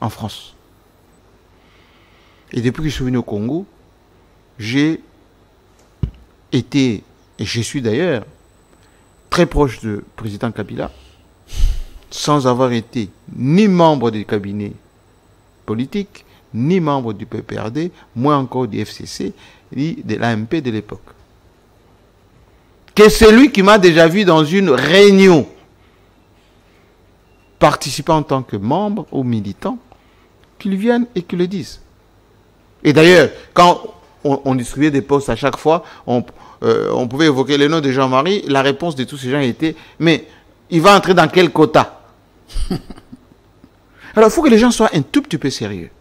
en France. Et depuis que je suis venu au Congo, j'ai été, et je suis d'ailleurs, très proche du président Kabila, sans avoir été ni membre du cabinet politique, ni membre du PPRD, moins encore du FCC, ni de l'AMP de l'époque. Que celui qui m'a déjà vu dans une réunion, participant en tant que membre ou militant, qu'il vienne et qu'il le dise. Et d'ailleurs, quand on distribuait des postes à chaque fois, on pouvait évoquer le nom de Jean-Marie, la réponse de tous ces gens était « Mais il va entrer dans quel quota ?» Alors, il faut que les gens soient un tout petit peu sérieux.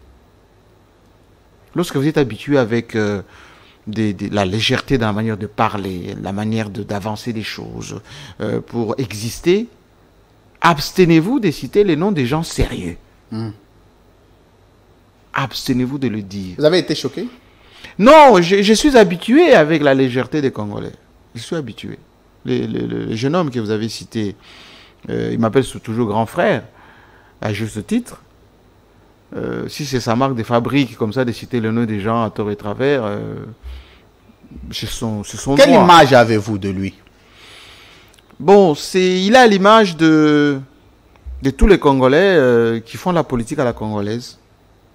Lorsque vous êtes habitué avec la légèreté dans la manière de parler, la manière d'avancer des choses, pour exister, abstenez-vous de citer les noms des gens sérieux. Abstenez-vous de le dire. Vous avez été choqué? Non, je suis habitué avec la légèreté des Congolais. Je suis habitué. Le jeune homme que vous avez cité, il m'appelle toujours grand frère, à juste titre. Si c'est sa marque de fabrique, comme ça, de citer le nom des gens à tort et travers, c'est son Quelle droit. image avez-vous de lui? Bon, il a l'image de tous les Congolais qui font la politique à la congolaise.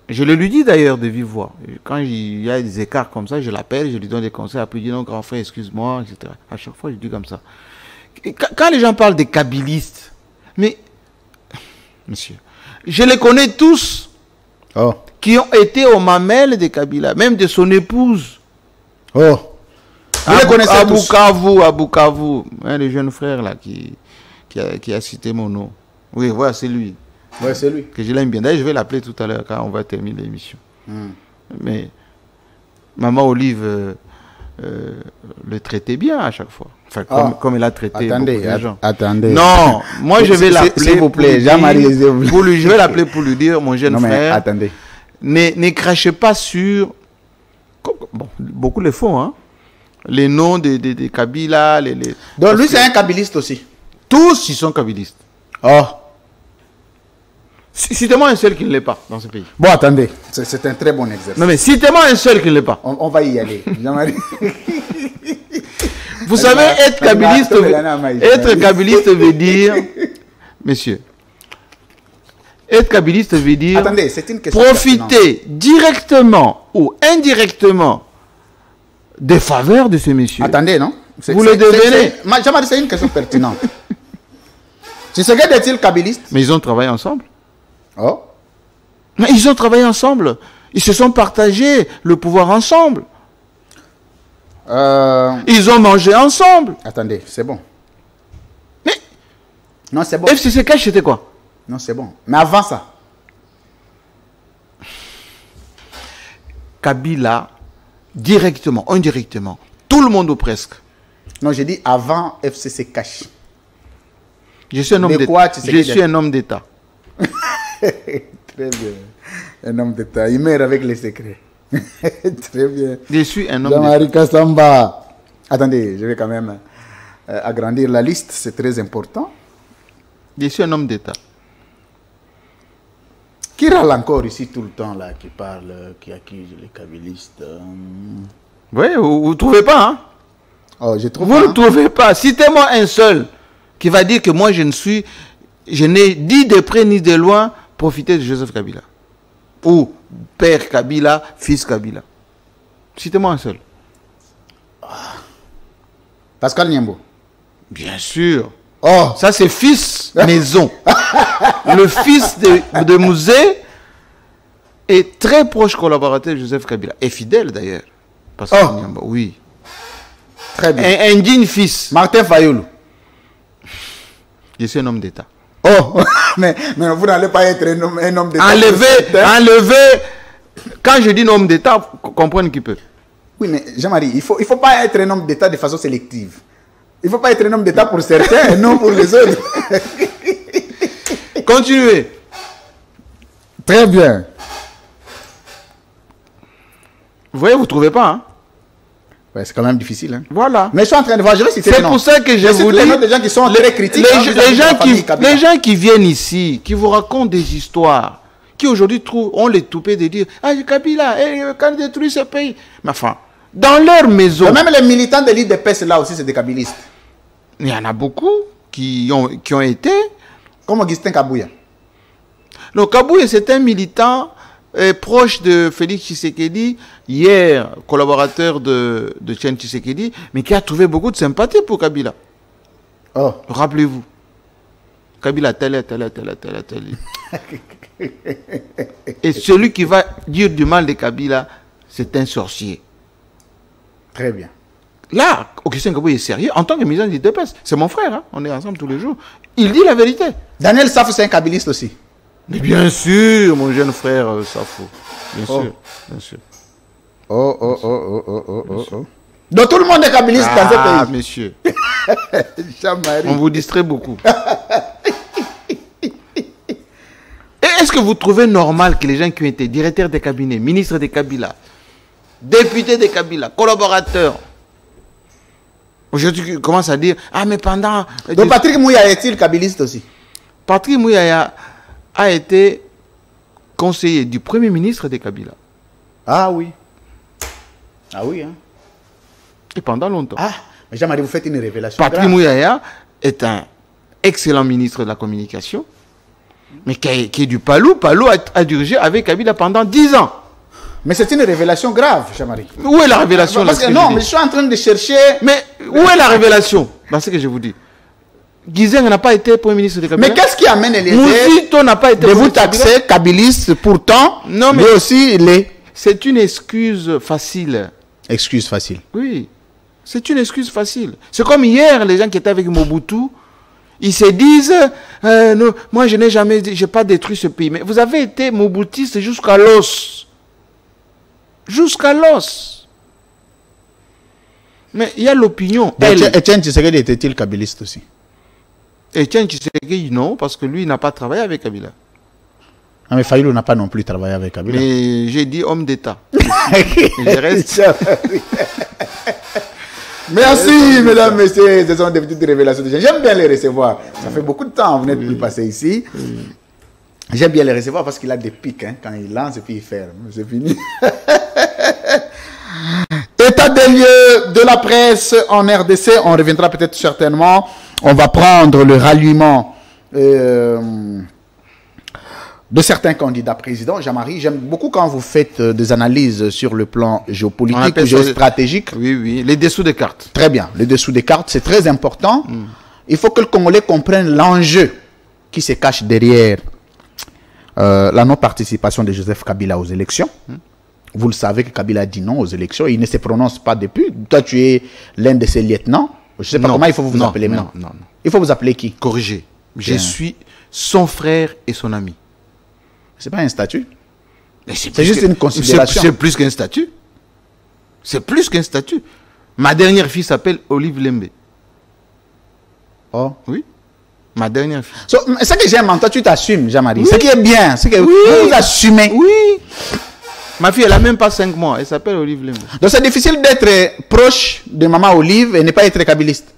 Je le lui dis d'ailleurs de vive voix. Quand il y a des écarts comme ça, je l'appelle, je lui donne des conseils, après il dit non, grand frère, excuse-moi, etc. À chaque fois, je dis comme ça. Et quand les gens parlent des kabylistes, mais, monsieur, je les connais tous qui ont été aux mamelles de Kabila, même de son épouse. Vous les connaissez tous? À Bukavu, hein, le jeune frère là qui a cité mon nom. Oui, voilà, c'est lui. Oui, c'est lui. Que je l'aime bien. D'ailleurs, je vais l'appeler tout à l'heure quand on va terminer l'émission. Mais Maman Olive le traitait bien à chaque fois. Enfin, comme elle a traité beaucoup de gens. Attendez. Non, moi je vais l'appeler. S'il vous plaît, Jean-Marie. Je vais l'appeler pour lui dire, mon jeune frère. Attendez. Ne crachez pas sur. Bon, beaucoup le font, hein. Les noms des Kabila. Donc lui, c'est un kabiliste aussi. Tous, ils sont kabylistes. Citez-moi un seul qui ne l'est pas dans ce pays. Bon, attendez, c'est un très bon exercice. Non, mais citez-moi un seul qui ne l'est pas. On va y aller. Vous savez, être kabbyliste veut dire, messieurs, être kabbyliste veut dire attendez, c'est une question profiter directement ou indirectement des faveurs de ces messieurs. Attendez, non? Vous le devenez. Jean-Marie, c'est une question pertinente. Tshisekedi est-il kabbyliste? Mais ils ont travaillé ensemble. Mais ils ont travaillé ensemble. Ils se sont partagés le pouvoir ensemble. Ils ont mangé ensemble. Attendez, c'est bon. Mais non, c'est bon. FCC Cash, c'était quoi? Non, c'est bon. Mais avant ça, Kabila, directement, indirectement, tout le monde ou presque. Non, j'ai dit avant FCC Cash. Je suis un homme d'État. Je suis un homme d'État. Très bien. Un homme d'État. Il meurt avec les secrets. Très bien. Je suis un homme Jean-Marie Kassamba. Attendez, je vais quand même agrandir la liste. C'est très important. Je suis un homme d'État. Qui râle encore ici tout le temps, là, qui parle, qui accuse les kabylistes? Oui, vous ne trouvez pas, hein? Je trouve vous ne trouvez pas. Citez-moi un seul qui va dire que moi, je n'ai ni de près ni de loin profité de Joseph Kabila. Ou père Kabila, fils Kabila. Citez-moi un seul. Pascal Niembo. Bien sûr. Ça c'est fils maison. Le fils de Mouzé est très proche collaborateur de Joseph Kabila. Et fidèle d'ailleurs. Pascal Niembo, oui. Très bien. Un digne fils. Martin Fayoulou. Je suis un homme d'État. mais vous n'allez pas être un homme d'État. Enlever. Quand je dis un homme d'État, comprendre qui peut. Oui, mais Jean-Marie, il faut pas être un homme d'État de façon sélective. Il ne faut pas être un homme d'État pour certains et non pour les autres. Continuez. Très bien. Vous voyez, vous ne trouvez pas, hein? Ouais, c'est quand même difficile. Hein? Voilà. Mais je suis en train de voir, je vais citer c'est pour ça que je vous dis... des gens qui sont très critiques. Les gens qui viennent ici, qui vous racontent des histoires, qui aujourd'hui ont les toupets de dire « Ah, Kabila, quand il détruit ce pays... » Mais enfin, dans leur maison... Même les militants de l'IDPS, là aussi, c'est des kabylistes. Il y en a beaucoup qui ont été... Comme Augustin Kabouya. Donc Kabouya, c'est un militant... proche de Félix Tshisekedi, hier collaborateur de Etienne Tshisekedi, mais qui a trouvé beaucoup de sympathie pour Kabila. Rappelez-vous. Kabila, tel. Et celui qui va dire du mal de Kabila, c'est un sorcier. Très bien. Là, Augustin Kabouya est sérieux. En tant que militant de l'IDPS, c'est mon frère, hein, on est ensemble tous les jours. Il dit la vérité. Daniel Saf, c'est un kabyliste aussi. Mais bien sûr, mon jeune frère Safo. Bien sûr, bien sûr. Oh, oh, oh, oh, oh, oh, oh, oh. Donc tout le monde est kabiliste dans ce pays. Ah, monsieur. Jean-Marie. On vous distrait beaucoup. Et est-ce que vous trouvez normal que les gens qui ont été directeurs des cabinets, ministres des Kabila, députés des Kabila, collaborateurs, aujourd'hui commencent à dire, ah mais pendant... Donc Patrick Mouya est-il kabiliste aussi? Patrick Mouya a été conseiller du premier ministre des Kabila. Ah oui. Ah oui, hein. Et pendant longtemps. Ah, mais Jean-Marie, vous faites une révélation. Patrick Mouya est un excellent ministre de la communication, mais qui est du Palou. Palou a dirigé avec Kabila pendant 10 ans. Mais c'est une révélation grave, Jean-Marie. Où est la révélation? Parce que non, mais je suis en train de chercher... Mais où est la révélation dans ce que je vous dis? Guizeng n'a pas été premier ministre de Kabila. Mais qu'est-ce qui amène les Mouzito n'a pas été de premier vous ministre de Kabila. taxer kabiliste pourtant, Non, mais- mais aussi les... C'est une excuse facile. Excuse facile. Oui, c'est une excuse facile. C'est comme hier, les gens qui étaient avec Mobutu, ils se disent, non, moi je n'ai jamais, j'ai pas détruit ce pays. Mais vous avez été mobutiste jusqu'à l'os. Jusqu'à l'os. Mais il y a l'opinion. Etienne Tshisekedi était-il kabiliste aussi? Etienne Tshisekedi, non, parce que lui, il n'a pas travaillé avec Kabila. Ah, mais Fayulu n'a pas non plus travaillé avec Kabila. Mais j'ai dit homme d'État. Je reste. Merci, mesdames, messieurs. Ce sont des petites révélations. J'aime bien les recevoir. Ça fait beaucoup de temps, vous n'êtes plus passé ici. J'aime bien les recevoir parce qu'il a des pics. Hein. Quand il lance et puis il ferme. C'est fini. État des lieux de la presse en RDC. On reviendra peut-être certainement. On va prendre le ralliement de certains candidats présidents. Jean-Marie, j'aime beaucoup quand vous faites des analyses sur le plan géopolitique ou géostratégique. Oui, oui, les dessous des cartes. Très bien, le dessous des cartes, c'est très important. Il faut que le Congolais comprenne l'enjeu qui se cache derrière la non-participation de Joseph Kabila aux élections. Vous le savez que Kabila a dit non aux élections. Il ne se prononce pas depuis. Toi, tu es l'un de ses lieutenants. Je ne sais pas comment il faut vous appeler maintenant. Non. Il faut vous appeler qui? Corrigé. Je suis son frère et son ami. C'est pas un statut. C'est juste une considération. C'est plus qu'un statut. C'est plus qu'un statut. Ma dernière fille s'appelle Olive Lembe. Oh. Oui. Ma dernière fille. Ce que j'aime en toi, tu t'assumes, Jean-Marie. Oui. Ce qui est bien, c'est que vous assumez. Oui. Ma fille, elle n'a même pas 5 mois. Elle s'appelle Olive Lembe. Donc c'est difficile d'être proche de maman Olive et ne pas être kabiliste.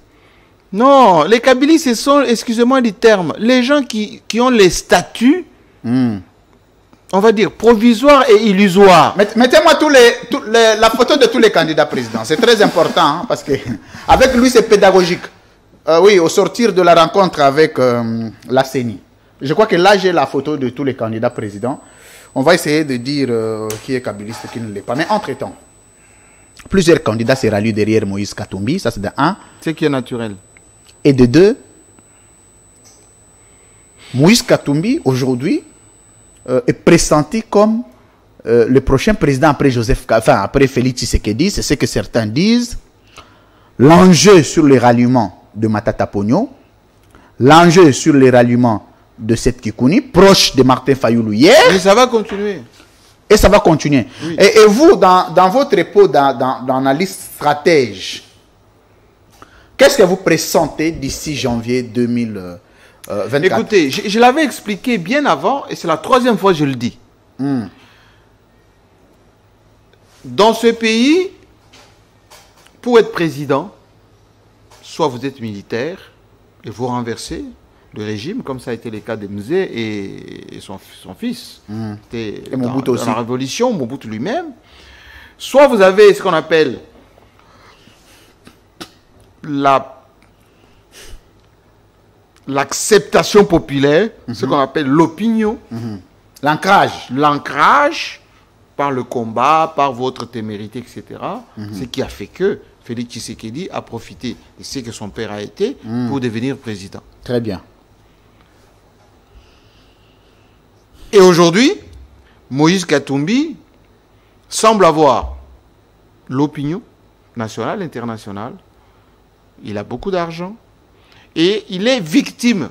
Non, les kabilistes, ce sont, excusez-moi du terme, les gens qui ont les statuts, on va dire, provisoires et illusoires. Mettez-moi la photo de tous les candidats présidents. C'est très important, hein, parce que avec lui, c'est pédagogique. Oui, au sortir de la rencontre avec la CENI. Je crois que là, j'ai la photo de tous les candidats présidents. On va essayer de dire qui est kabiliste et qui ne l'est pas. Mais entre-temps, plusieurs candidats se rallient derrière Moïse Katumbi. Ça, c'est de un. C'est qui est naturel. Et de deux, Moïse Katumbi, aujourd'hui, est pressenti comme le prochain président après Félix Tshisekedi. C'est ce que certains disent. L'enjeu sur le ralliement de Matata Ponyo, l'enjeu sur le ralliement de Seth Kikouni, proche de Martin Fayulu hier. Mais ça va continuer. Et ça va continuer. Oui. Et vous, dans votre épaule d'analyse stratège, qu'est-ce que vous pressentez d'ici janvier 2024? Écoutez, je l'avais expliqué bien avant, et c'est la 3e fois que je le dis. Dans ce pays, pour être président, soit vous êtes militaire et vous renversez le régime, comme ça a été le cas de Mzee et son fils. Et Mobutu aussi. Dans la révolution, Mobutu lui-même. Soit vous avez ce qu'on appelle l'acceptation populaire, ce qu'on appelle l'opinion. L'ancrage. L'ancrage par le combat, par votre témérité, etc. Ce qui a fait que Félix Tshisekedi a profité de ce que son père a été pour devenir président. Très bien. Et aujourd'hui, Moïse Katumbi semble avoir l'opinion nationale, internationale. Il a beaucoup d'argent. Et il est victime.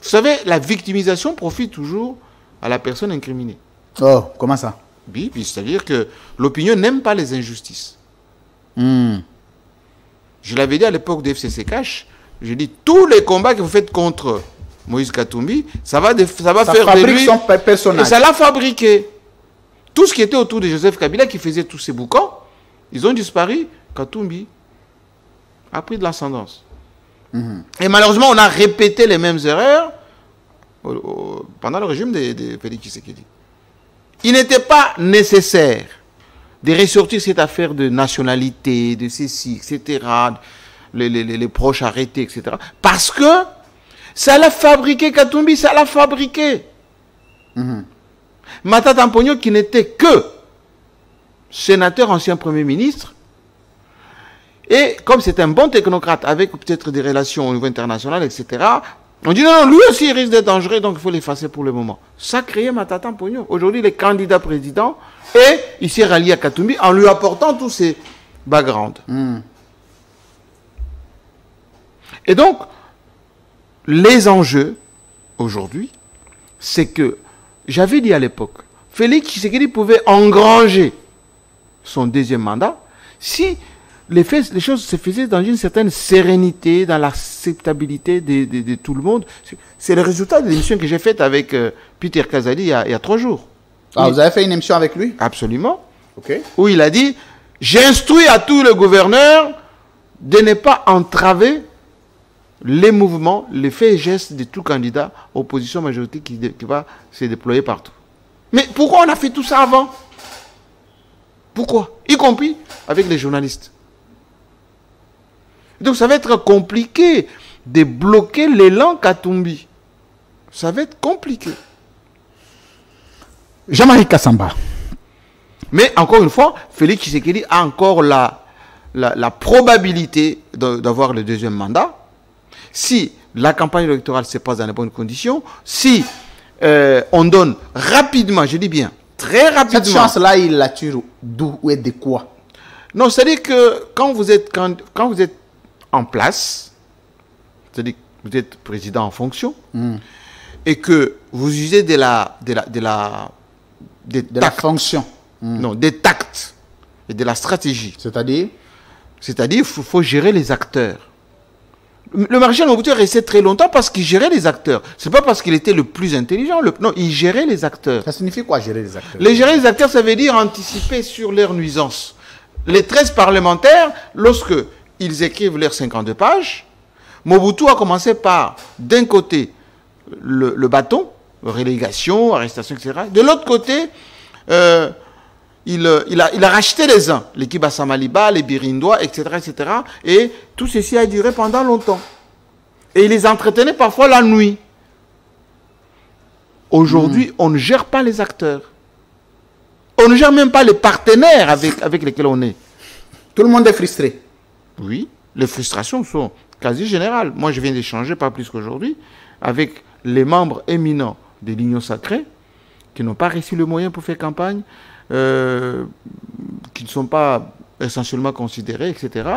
Vous savez, la victimisation profite toujours à la personne incriminée. Oh, comment ça? Oui, c'est-à-dire que l'opinion n'aime pas les injustices. Hmm. Je l'avais dit à l'époque de FCC Cash, j'ai dit tous les combats que vous faites contre Moïse Katumbi, ça va faire de lui... son personnage. Et ça l'a fabriqué. Tout ce qui était autour de Joseph Kabila, qui faisait tous ces boucans, ils ont disparu. Katumbi a pris de l'ascendance. Et malheureusement, on a répété les mêmes erreurs pendant le régime de Félix Tshisekedi. Il n'était pas nécessaire de ressortir cette affaire de nationalité, de ceci, etc., les proches arrêtés, etc. Parce que ça l'a fabriqué, Katumbi, ça l'a fabriqué. Matata Mponyo, qui n'était que sénateur, ancien Premier ministre, et comme c'est un bon technocrate, avec peut-être des relations au niveau international, etc., on dit non, lui aussi il risque d'être dangereux, donc il faut l'effacer pour le moment. Ça a créé Matata Mponyo. Aujourd'hui, il est candidat président et il s'est rallié à Katumbi en lui apportant tous ces backgrounds. Et donc, les enjeux, aujourd'hui, c'est que, j'avais dit à l'époque, Félix Tshisekedi pouvait engranger son deuxième mandat si les choses se faisaient dans une certaine sérénité, dans l'acceptabilité de tout le monde. C'est le résultat de l'émission que j'ai faite avec Peter Kazadi il y a 3 jours. Ah, vous avez fait une émission avec lui? Absolument. Ok. Où il a dit, j'instruis à tous les gouverneurs de ne pas entraver les mouvements, les faits et gestes de tout candidat opposition majorité qui va se déployer partout. Mais pourquoi on a fait tout ça avant? Pourquoi? Y compris avec les journalistes. Donc ça va être compliqué de bloquer l'élan Katumbi. Ça va être compliqué. Jean-Marie Kassamba. Mais encore une fois, Félix Tshisekedi a encore la probabilité d'avoir le deuxième mandat. Si la campagne électorale se passe dans les bonnes conditions, si on donne rapidement, je dis bien, très rapidement... Cette chance-là, il la tire d'où et de quoi? Non, c'est-à-dire que quand vous êtes en place, c'est-à-dire que vous êtes président en fonction, et que vous usez de la fonction. Non, des tacts et de la stratégie. C'est-à-dire? C'est-à-dire qu'il faut gérer les acteurs. Le maréchal Mobutu est resté très longtemps parce qu'il gérait les acteurs. Ce n'est pas parce qu'il était le plus intelligent. Non, il gérait les acteurs. Ça signifie quoi, gérer les acteurs? Gérer les acteurs, ça veut dire anticiper sur leurs nuisances. Les 13 parlementaires, lorsque ils écrivent leurs 52 pages, Mobutu a commencé par, d'un côté, le bâton, relégation, arrestation, etc. De l'autre côté, il a racheté les uns, l'équipe Assamaliba, les Birindois, etc., etc. Et tout ceci a duré pendant longtemps. Et il les entretenait parfois la nuit. Aujourd'hui, on ne gère pas les acteurs. On ne gère même pas les partenaires avec lesquels on est. Tout le monde est frustré. Oui, les frustrations sont quasi générales. Moi, je viens d'échanger, pas plus qu'aujourd'hui, avec les membres éminents de l'Union Sacrée, qui n'ont pas reçu le moyen pour faire campagne, qui ne sont pas essentiellement considérés, etc.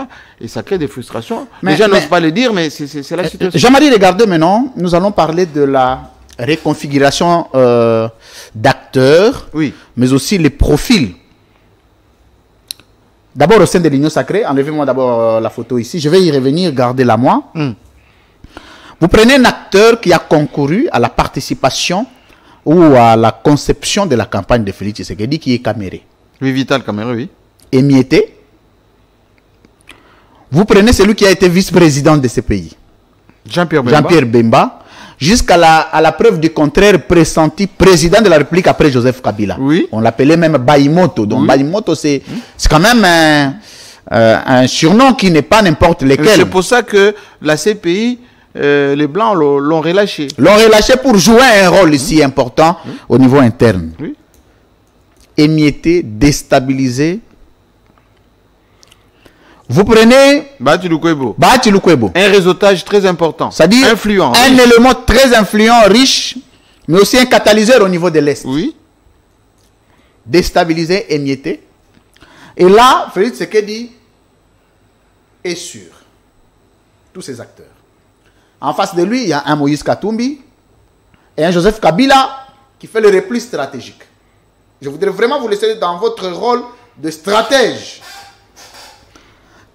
Et ça crée des frustrations. Les gens n'osent pas le dire, mais c'est la situation. Jean-Marie, regardez maintenant, nous allons parler de la reconfiguration d'acteurs, oui, mais aussi les profils. D'abord au sein de l'Union Sacrée, enlevez-moi d'abord la photo ici, je vais y revenir, gardez-la moi. Vous prenez un acteur qui a concouru à la participation ou à la conception de la campagne de Félix Tshisekedi, qui est Caméré. Oui, Vital Caméré, oui. Émietté. Vous prenez celui qui a été vice-président de ce pays, Jean-Pierre Bemba. Jean-Pierre Bemba, jusqu'à la preuve du contraire, pressenti président de la République après Joseph Kabila. Oui. On l'appelait même Baïmoto. Donc Oui. Baïmoto, c'est quand même un surnom qui n'est pas n'importe lequel. C'est pour ça que la CPI, les Blancs l'ont relâché. L'ont relâché pour jouer un rôle ici important au niveau interne. Oui. Émietté, déstabilisé. Vous prenez Bahati Lukwebo. Bahati Lukwebo. Un réseautage très important. C'est-à-dire influent. un élément très influent, riche, mais aussi un catalyseur au niveau de l'Est. Oui. Déstabilisé, émietté. Et là, Félix Tshisekedi est sûr. Tous ces acteurs. En face de lui, il y a un Moïse Katumbi et un Joseph Kabila qui fait le repli stratégique. Je voudrais vraiment vous laisser dans votre rôle de stratège.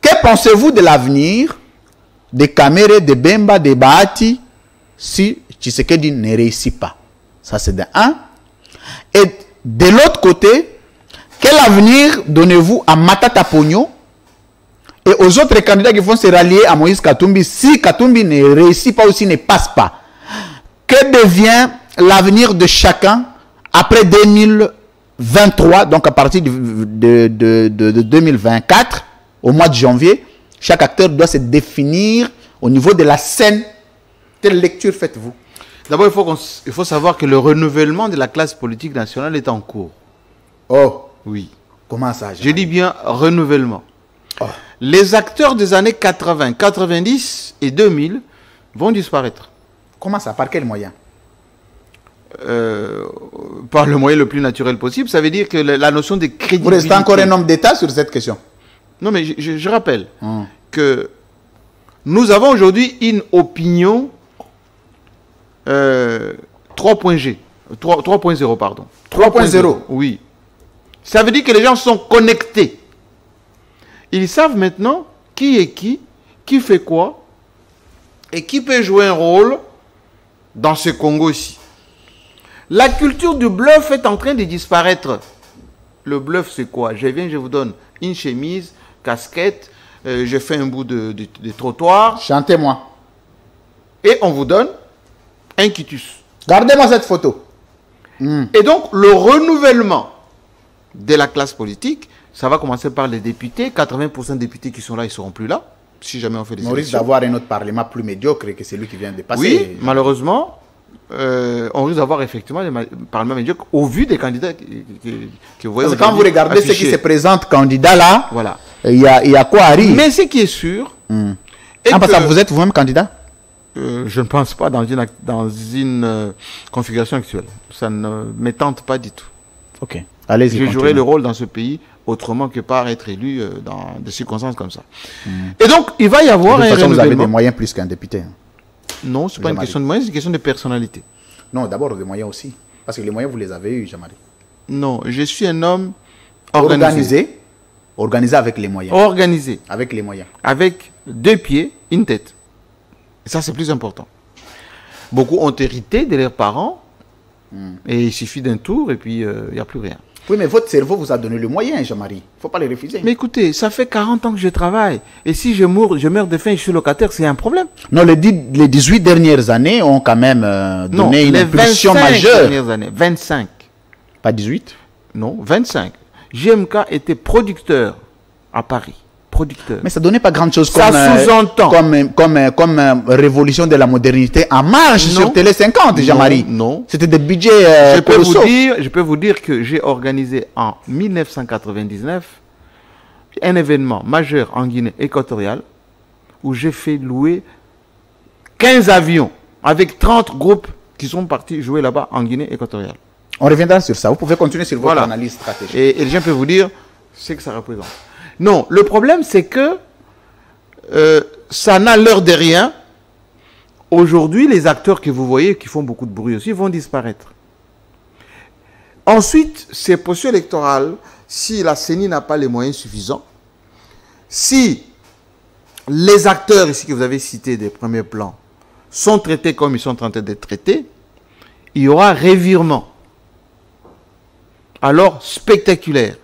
Que pensez-vous de l'avenir de Kamere, de Bemba, de Bahati si Tshisekedi ne réussit pas? Ça, c'est de un. Et de l'autre côté, quel avenir donnez-vous à Matata Ponyo et aux autres candidats qui vont se rallier à Moïse Katumbi si Katumbi ne réussit pas ou s'il ne passe pas? Que devient l'avenir de chacun après 2023, donc à partir de 2024, au mois de janvier? Chaque acteur doit se définir au niveau de la scène. Quelle lecture faites-vous? D'abord, il faut savoir que le renouvellement de la classe politique nationale est en cours. Oh, oui. Comment ça? Je dis bien renouvellement. Oh. Les acteurs des années 80, 90 et 2000 vont disparaître. Comment ça? Par quel moyen? Par le moyen le plus naturel possible. Ça veut dire que la notion de crédibilité... Vous restez encore un homme d'État sur cette question? Non, mais je rappelle que nous avons aujourd'hui une opinion 3.0, pardon. 3.0. Oui. Ça veut dire que les gens sont connectés. Ils savent maintenant qui est qui fait quoi, et qui peut jouer un rôle dans ce Congo-ci. La culture du bluff est en train de disparaître. Le bluff, c'est quoi? Je viens, je vous donne une chemise, casquette, je fais un bout de trottoir. Chantez-moi. Et on vous donne un quitus. Gardez-moi cette photo. Et donc, le renouvellement de la classe politique, ça va commencer par les députés. 80% des députés qui sont là, ils ne seront plus là, si jamais on fait des élections. On risque d'avoir un autre parlement plus médiocre que celui qui vient de passer. Oui, malheureusement, on risque d'avoir effectivement des parlements médiocres au vu des candidats que vous voyez. Parce que quand vous regardez ceux qui se présentent candidats là, voilà. Il y a quoi à rire. Mais ce qui est sûr... parce que vous êtes vous-même candidat? Je ne pense pas dans une configuration actuelle. Ça ne m'étente pas du tout. Ok. Allez-y. Je jouerai le rôle dans ce pays autrement que par être élu dans des circonstances comme ça. Et donc, il va y avoir de toute façon, vous avez des moyens plus qu'un député. Non, ce n'est pas une question de moyens, c'est une question de personnalité. Non, d'abord des moyens aussi. Parce que les moyens, vous les avez eus, Jean-Marie. Non, je suis un homme organisé. Organisé avec les moyens. Organisé. Avec les moyens. Avec 2 pieds, une tête. Et ça, c'est plus important. Beaucoup ont hérité de leurs parents. Et il suffit d'un tour et puis il n'y a plus rien. Oui, mais votre cerveau vous a donné le moyen, Jean-Marie. Il ne faut pas le refuser. Mais écoutez, ça fait 40 ans que je travaille. Et si je meurs de faim et je suis locataire, c'est un problème. Non, les 18 dernières années ont quand même donné une impulsion majeure. Les 25 dernières années. 25. Pas 18? Non, 25. JMK était producteur à Paris. Producteur. Mais ça ne donnait pas grand chose comme, sous-entend. Comme révolution de la modernité en marche sur Télé 50, Jean-Marie. Non. C'était des budgets je peux vous dire que j'ai organisé en 1999 un événement majeur en Guinée équatoriale où j'ai fait louer 15 avions avec 30 groupes qui sont partis jouer là-bas en Guinée équatoriale. On reviendra sur ça. Vous pouvez continuer sur votre analyse stratégique. Et les gens peuvent vous dire ce que ça représente. Non, le problème c'est que ça n'a l'heure de rien. Aujourd'hui, les acteurs que vous voyez qui font beaucoup de bruit aussi vont disparaître. Ensuite, ces postures électorales, si la CENI n'a pas les moyens suffisants, si les acteurs ici que vous avez cités des premiers plans sont traités comme ils sont en train d'être traités, il y aura revirement. Alors spectaculaire,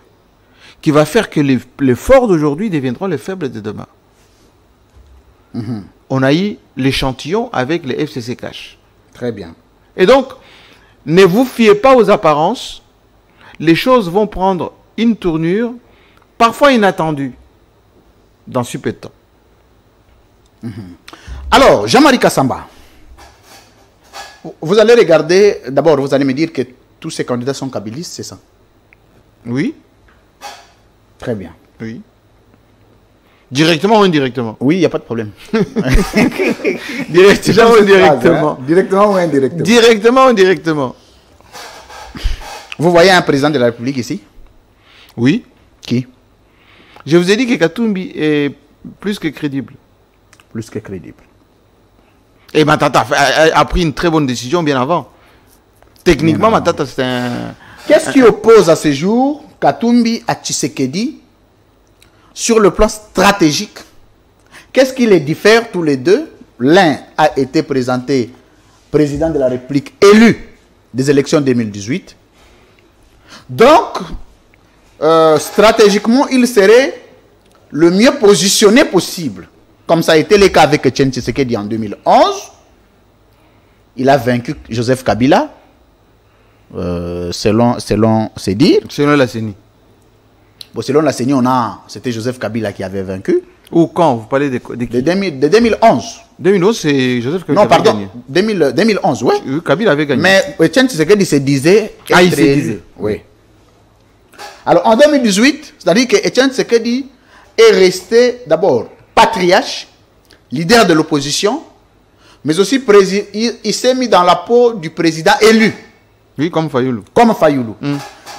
qui va faire que les forts d'aujourd'hui deviendront les faibles de demain. On a eu l'échantillon avec les FCC Cash. Très bien. Et donc, ne vous fiez pas aux apparences. Les choses vont prendre une tournure, parfois inattendue, dans si peu de temps. Alors, Jean-Marie Kassamba, vous allez regarder, d'abord, vous allez me dire que tous ces candidats sont kabylistes, c'est ça? Oui. Très bien. Oui. Directement ou indirectement? Oui, il n'y a pas de problème. Directement ou indirectement? Directement ou indirectement? Directement ou indirectement? Vous voyez un président de la République ici? Oui. Qui? Je vous ai dit que Katumbi est plus que crédible. Plus que crédible. Et Matata a pris une très bonne décision bien avant. Techniquement, Matata, c'est Qu'est-ce qui oppose à ce jour Katumbi à Tshisekedi sur le plan stratégique? Qu'est-ce qui les diffère tous les deux? L'un a été présenté président de la République élu des élections 2018. Donc, stratégiquement, il serait le mieux positionné possible. Comme ça a été le cas avec Etienne Tshisekedi en 2011. Il a vaincu Joseph Kabila, selon ses dires. Selon la CENI. Bon, selon la CENI, c'était Joseph Kabila qui avait vaincu. Ou quand? Vous parlez de qui? De 2011. 2011, c'est Joseph Kabila qui avait gagné. 2011, oui. Kabila avait gagné. Mais Etienne Tshisekedi se disait... il se disait. Oui. Alors, en 2018, c'est-à-dire que Etienne Tshisekedi est resté d'abord patriarche, leader de l'opposition, mais aussi il s'est mis dans la peau du président élu. Oui, comme Fayoulou.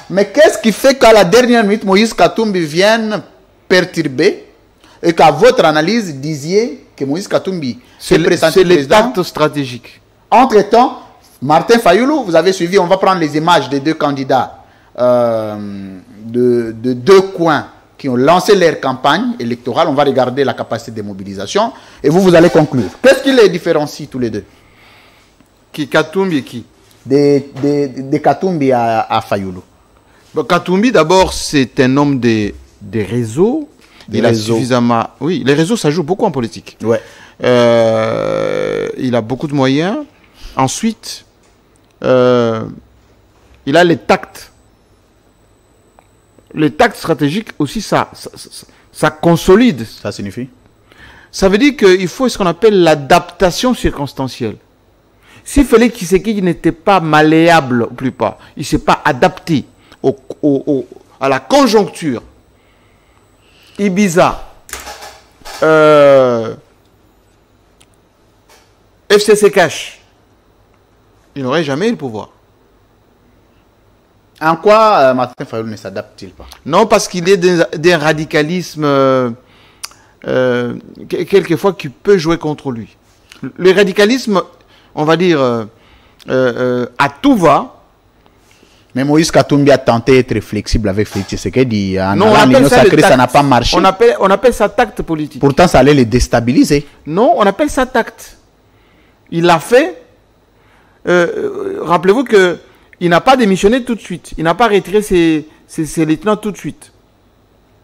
Mais qu'est-ce qui fait qu'à la dernière minute, Moïse Katumbi vienne perturber et qu'à votre analyse, disiez que Moïse Katumbi s'est présenté président? C'est les tactes stratégiques. Entre-temps, Martin Fayoulou, vous avez suivi, on va prendre les images des deux candidats de deux coins qui ont lancé leur campagne électorale. On va regarder la capacité de mobilisation et vous allez conclure. Qu'est-ce qui les différencie tous les deux? Qui Katumbi et qui? De Katumbi à Fayoulou. Bon, Katumbi, d'abord, c'est un homme des réseaux. Il a suffisamment... Oui, les réseaux, ça joue beaucoup en politique. Ouais. Il a beaucoup de moyens. Ensuite, il a les tacts. Les tacts stratégiques aussi, ça consolide. Ça signifie? Ça veut dire qu'il faut ce qu'on appelle l'adaptation circonstancielle. Si Félix Tshisekedi n'était pas malléable au plus pas, il ne s'est pas adapté à la conjoncture, Ibiza, FCC Cash, il n'aurait jamais eu le pouvoir. En quoi Martin Fayoulou ne s'adapte-t-il pas? Non, parce qu'il est d'un radicalisme quelquefois qui peut jouer contre lui. Le radicalisme, on va dire, à tout va. Mais Moïse Katumbi a tenté d'être flexible avec Félix Tshisekedi. Non, ça n'a pas marché. On appelle ça tact politique. Pourtant, ça allait les déstabiliser. Non, on appelle ça tact. Il l'a fait. Rappelez-vous qu'il n'a pas démissionné tout de suite. Il n'a pas retiré ses lieutenants tout de suite.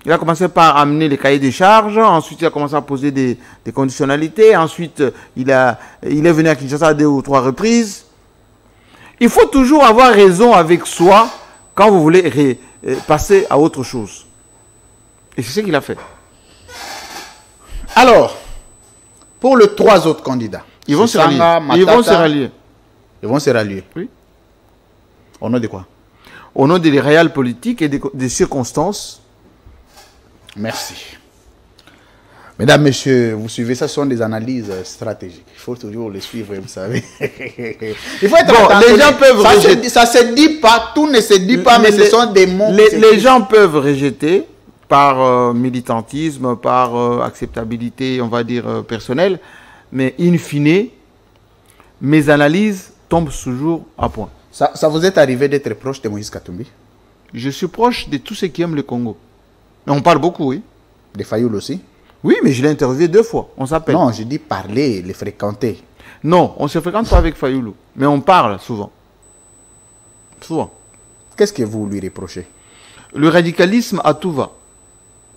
Il a commencé par amener les cahiers des charges. Ensuite, il a commencé à poser des conditionnalités. Ensuite, il est venu à Kinshasa à 2 ou 3 reprises. Il faut toujours avoir raison avec soi quand vous voulez passer à autre chose. Et c'est ce qu'il a fait. Alors, pour les 3 autres candidats, ils vont se rallier. Ils vont se rallier. Oui. Au nom de quoi? Au nom des réels politiques et des circonstances. Merci. Mesdames, messieurs, vous suivez ça, ce sont des analyses stratégiques. Il faut toujours les suivre, vous savez. Il faut être attentif. Les gens peuvent rejeter. Ça se dit pas, tout ne se dit pas, mais ce sont des mots. Les gens peuvent rejeter par militantisme, par acceptabilité, on va dire, personnelle. Mais in fine, mes analyses tombent toujours à point. Ça vous est arrivé d'être proche de Moïse Katumbi? Je suis proche de tous ceux qui aiment le Congo. Mais on parle beaucoup, oui. De Fayoulou aussi? Oui, mais je l'ai interviewé 2 fois. On s'appelle. Non, je dis parler, les fréquenter. Non, on ne se fréquente pas avec Fayoulou. Mais on parle souvent. Souvent. Qu'est-ce que vous lui reprochez? Le radicalisme à tout va.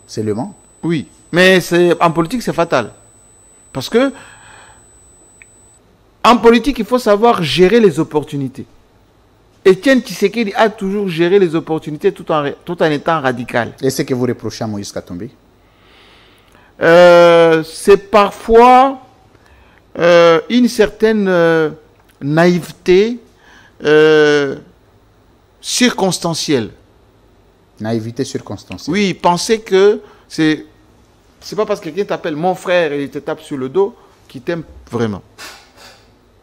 C'est le mot? Oui. Mais en politique, c'est fatal. Parce que en politique, il faut savoir gérer les opportunités. Etienne Tshisekedi a toujours géré les opportunités tout en étant radical. Et ce que vous reprochez à Moïse Katumbi? C'est parfois une certaine naïveté circonstancielle. Naïveté circonstancielle. Oui, penser que c'est pas parce que quelqu'un t'appelle mon frère et il te tape sur le dos qu'il t'aime vraiment.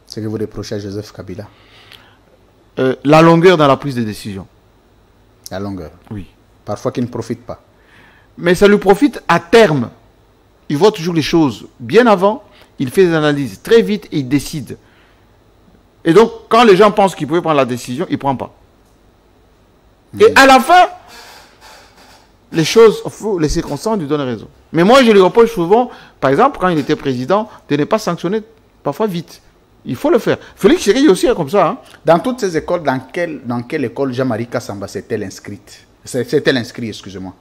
C'est que vous reprochez à Joseph Kabila? La longueur dans la prise de décision. La longueur? Oui. Parfois qu'il ne profite pas. Mais ça lui profite à terme. Il voit toujours les choses bien avant, il fait des analyses très vite et il décide. Et donc, quand les gens pensent qu'il pouvait prendre la décision, il ne prend pas. Et à la fin, les choses, les circonstances lui donnent raison. Mais moi, je lui reproche souvent, par exemple, quand il était président, de ne pas sanctionner parfois vite. Il faut le faire. Félix Tshisekedi aussi est comme ça. Hein. Dans toutes ces écoles, dans quelle école Jean-Marie Kassamba s'est-elle inscrite? S'est-elle inscrite, excusez-moi.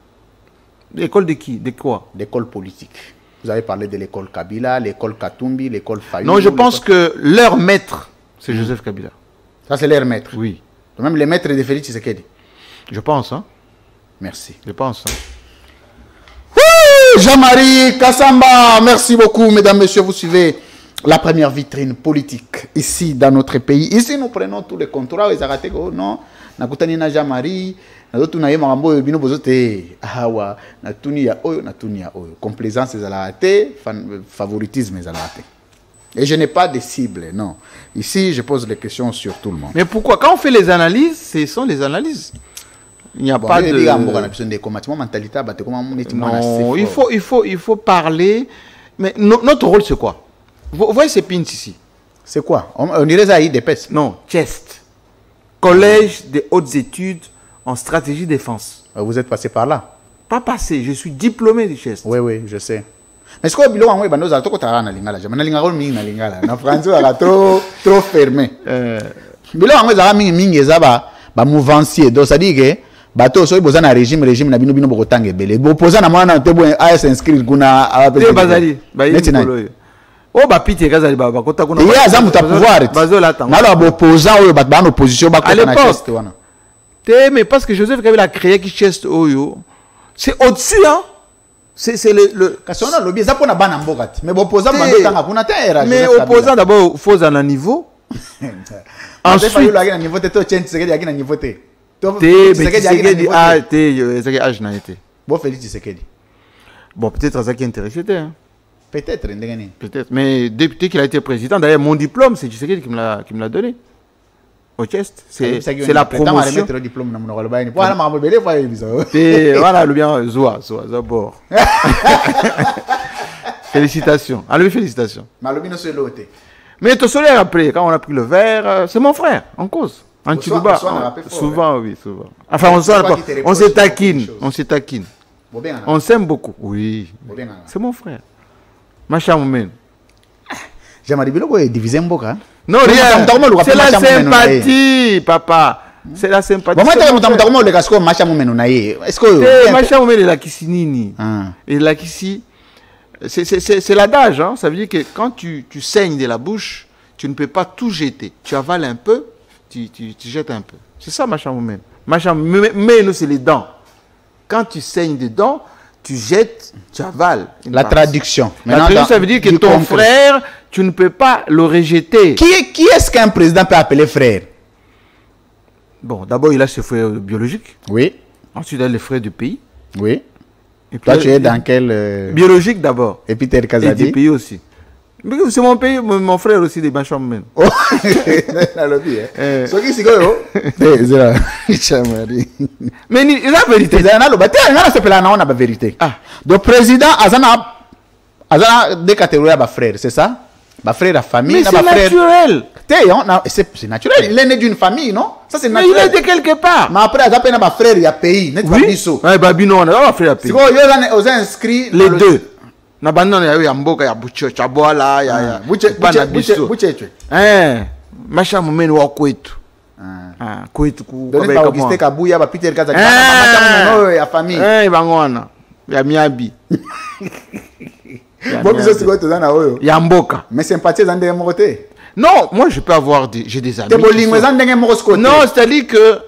L'école de qui? De quoi? L'école politique. Vous avez parlé de l'école Kabila, l'école Katumbi, l'école Fayou. Non, je pense que leur maître, c'est Joseph Kabila. Ça, c'est leur maître. Oui. Même les maîtres de Félix Tshisekedi. Je pense. Hein. Merci. Je pense. Hein. Jean-Marie Kassamba, merci beaucoup, mesdames, messieurs. Vous suivez la première vitrine politique ici dans notre pays. Ici, nous prenons tous les contrôles. Non, nakutani na Jean-Marie. Complaisance favoritisme. Et je n'ai pas de cible, non. Ici, je pose les questions sur tout le monde. Mais pourquoi? Quand on fait les analyses, ce sont les analyses. Il n'y a pas de... Non, il faut parler. Mais notre rôle, c'est quoi? Vous voyez ces pins ici? C'est quoi? On dirait ça, IDPS. Non, CHEST. Collège des hautes études en stratégie défense. Vous êtes passé par là? Pas passé, je suis diplômé du CHEST. Oui, oui, je sais. Mais est-ce que vous avez trop fermé? Mouvancier, donc ça dit que bateau so boza na régime na bino bokotanga ebele bopoza na mwana te bo AS inscrire kuna te bazali ba yikolo o ba pite kazali ba kota kuna ya zamu ta pouvoir bazola tanga na ba opposant oyo ba na opposition ba kota na chest wana te mais parce que Joseph Kabila a créé qui chest oyo c'est au-dessus hein c'est le kasi on a lobby ça pona bana mboka mais opposant bando tanga kuna te era mais opposant d'abord faut à un niveau ensuite il a un niveau te to change c'est qu'il y a un niveau te Tshisekedi a été âge n'a été. Bon, Félix Tshisekedi. Bon, peut-être ça qui est intéressé. Hein. Peut-être. Peut-être. Mais depuis qu'il a été président, d'ailleurs, mon diplôme, c'est Tshisekedi qui me l'a donné. Au chest. C'est la promotion. Voilà, le bien, Zoa, d'abord. Félicitations. Allez, félicitations. Mais tout cela après, quand on a pris le verre, c'est mon frère, en cause. En Chiluba, souvent, oui, souvent. Enfin, on se taquine, on s'aime beaucoup. Oui, c'est mon frère. Macha Moumen. J'aimerais bien que diviser Mboka. Non, rien. C'est la sympathie, papa. C'est la sympathie. Est-ce que Macha Moumen est là qui sinini. Et là qui c'est l'adage, hein. Ça veut dire que quand tu saignes de la bouche, tu ne peux pas tout jeter. Tu avales un peu. Tu jettes un peu. C'est ça, Macha Moumen. Mais nous, c'est les dents. Quand tu saignes des dents, tu jettes, tu avales. La traduction. La traduction, ça veut dire que ton frère, tu ne peux pas le rejeter. Qui est-ce qu'un président peut appeler frère? Bon, d'abord, il a ses frères biologiques. Oui. Ensuite, il a les frères du pays. Oui. Et puis, toi, tu es dans quel... Biologique d'abord. Et Peter Kazadi. Et du pays aussi. C'est mon pays, mon frère aussi, des Macha Moumen. Oh, ce qui c'est quoi? Mais il a la vérité. La vérité. Le président a deux catégories de frères, c'est ça? Ma frère, la famille. Mais c'est naturel. C'est naturel. Il est né d'une famille, non? Ça, c'est naturel. Mais il est de quelque part. Mais après, il a frère, il y a pays. Oui. Oui, Babino, on a frère, pays. C'est inscrit. Les deux. Na banana ya mboka ya bucho chaboala ya bana biso Macha Moumen wa kwetu kwetu ku ba Auguste Kabuya ba Peter Kazadi Macha Moumen ya famille bangwana ya miabi bon biso siko tozana oyo ya mboka mais sympathie zande mokote non moi je peux avoir j'ai des amis non c'est-à-dire que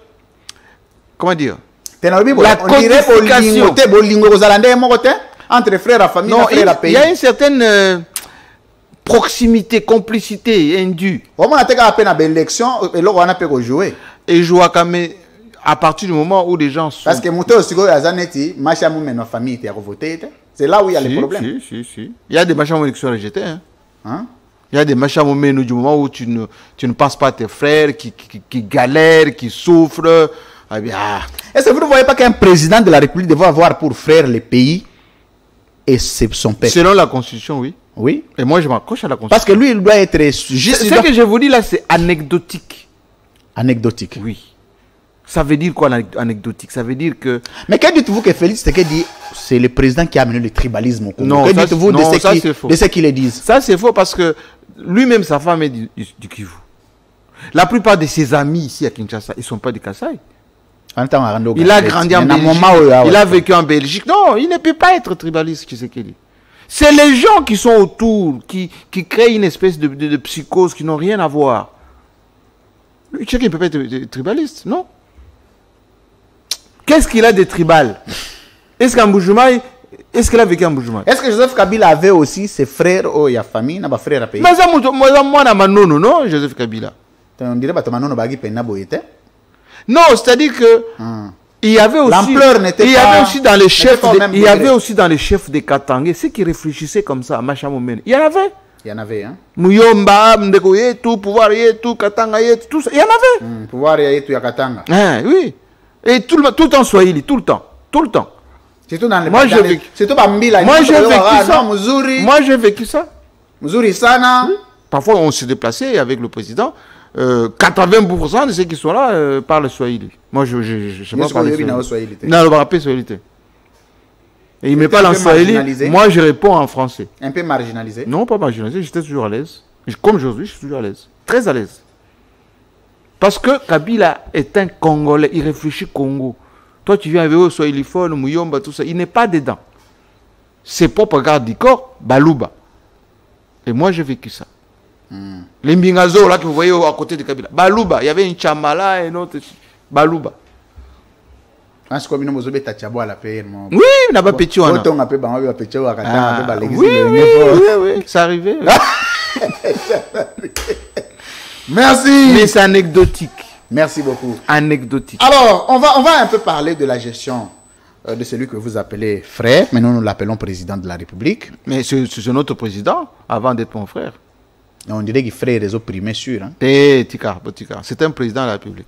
comment dire la codification bolingo kozalande mokote entre frères à famille, non, frères à pays. Il y a une certaine proximité, complicité indue. On a à peine à l'élection et là on a pu jouer. Et jouer à partir du moment où les gens sont. Parce que Mouto aussi à Zanetti, Macha Moumen en famille était revoté. C'est là où il y a les problèmes. Si. Il y a des Macha Moumen qui sont rejetés. Hein? Il y a des Macha Moumen du moment où tu ne penses pas à tes frères qui galèrent, qui souffrent. Est-ce que vous ne voyez pas qu'un président de la République devrait avoir pour frère les pays? Et c'est son père. Selon la Constitution, oui. Oui. Et moi, je m'accroche à la Constitution. Parce que lui, il doit être juste... Ce que je vous dis là, c'est anecdotique. Anecdotique. Oui. Ça veut dire quoi anecdotique? Ça veut dire que... Mais que dites-vous que Félix Tshisekedi, c'est le président qui a amené le tribalisme au Congo? Non, que dites-vous de ce qu'ils le disent? Ça, c'est faux parce que lui-même, sa femme est du Kivu. La plupart de ses amis ici à Kinshasa, ils ne sont pas du Kasaï. Il a grandi en Belgique. Il a vécu en Belgique. Non, il ne peut pas être tribaliste, Tshisekedi. C'est les gens qui sont autour, qui créent une espèce de psychose qui n'ont rien à voir. Tshisekedi ne peut pas être tribaliste, non? Qu'est-ce qu'il a de tribal? Est-ce qu'en Bujumaï, est-ce qu'il a vécu en Bujumaï? Est-ce que Joseph Kabila avait aussi ses frères, oh, il y a famille, il y a frères à payer? Mais ça, moi, non, Joseph Kabila. On dirait que non, c'est-à-dire que il y avait aussi, l'ampleur n'était pas. Il y avait aussi dans les chefs, il y avait aussi dans les chefs des Katangé ceux qui réfléchissaient comme ça à Machamomen. Il y en avait. Il y en avait, hein. Muyomba, Mdekoye, tout, pouvoir, tout, Katanga, tout ça. Il y en avait. Pouvoir, tout, Katanga. Oui. Et tout le temps Swahili, tout le temps. Tout le temps. Surtout dans les. Moi, j'ai vécu. Moi, j'ai vécu ça. Moi, j'ai vécu ça. Muzuri Sana. Parfois, on s'est déplacé avec le président. 80% de ceux qui sont là parlent Swahili. Moi, je ne sais pas parler Swahili. Non, le rappel Swahili. Et il ne met pas en Swahili. Moi, je réponds en français. Un peu marginalisé? Non, pas marginalisé. J'étais toujours à l'aise. Comme aujourd'hui, je suis toujours à l'aise. Très à l'aise. Parce que Kabila est un Congolais. Il réfléchit Congo. Toi, tu viens avec eux, Swahiliphone, Muyomba, tout ça. Il n'est pas dedans. Ses propres gardes du corps, Baluba. Et moi, j'ai vécu ça. Les Mbingazo, là, que vous voyez à côté de Kabila. Baluba, il y avait une Chamala et une autre. Baluba. Oui, il n'a pas pété. Oui, c'est arrivé. Merci. Mais c'est anecdotique. Merci beaucoup. Anecdotique. Alors, on va un peu parler de la gestion de celui que vous appelez frère, mais nous l'appelons président de la République. Mais c'est notre président, avant d'être mon frère. On dirait qu'il frère les opprimés sûrs. Hein? C'est un président de la République.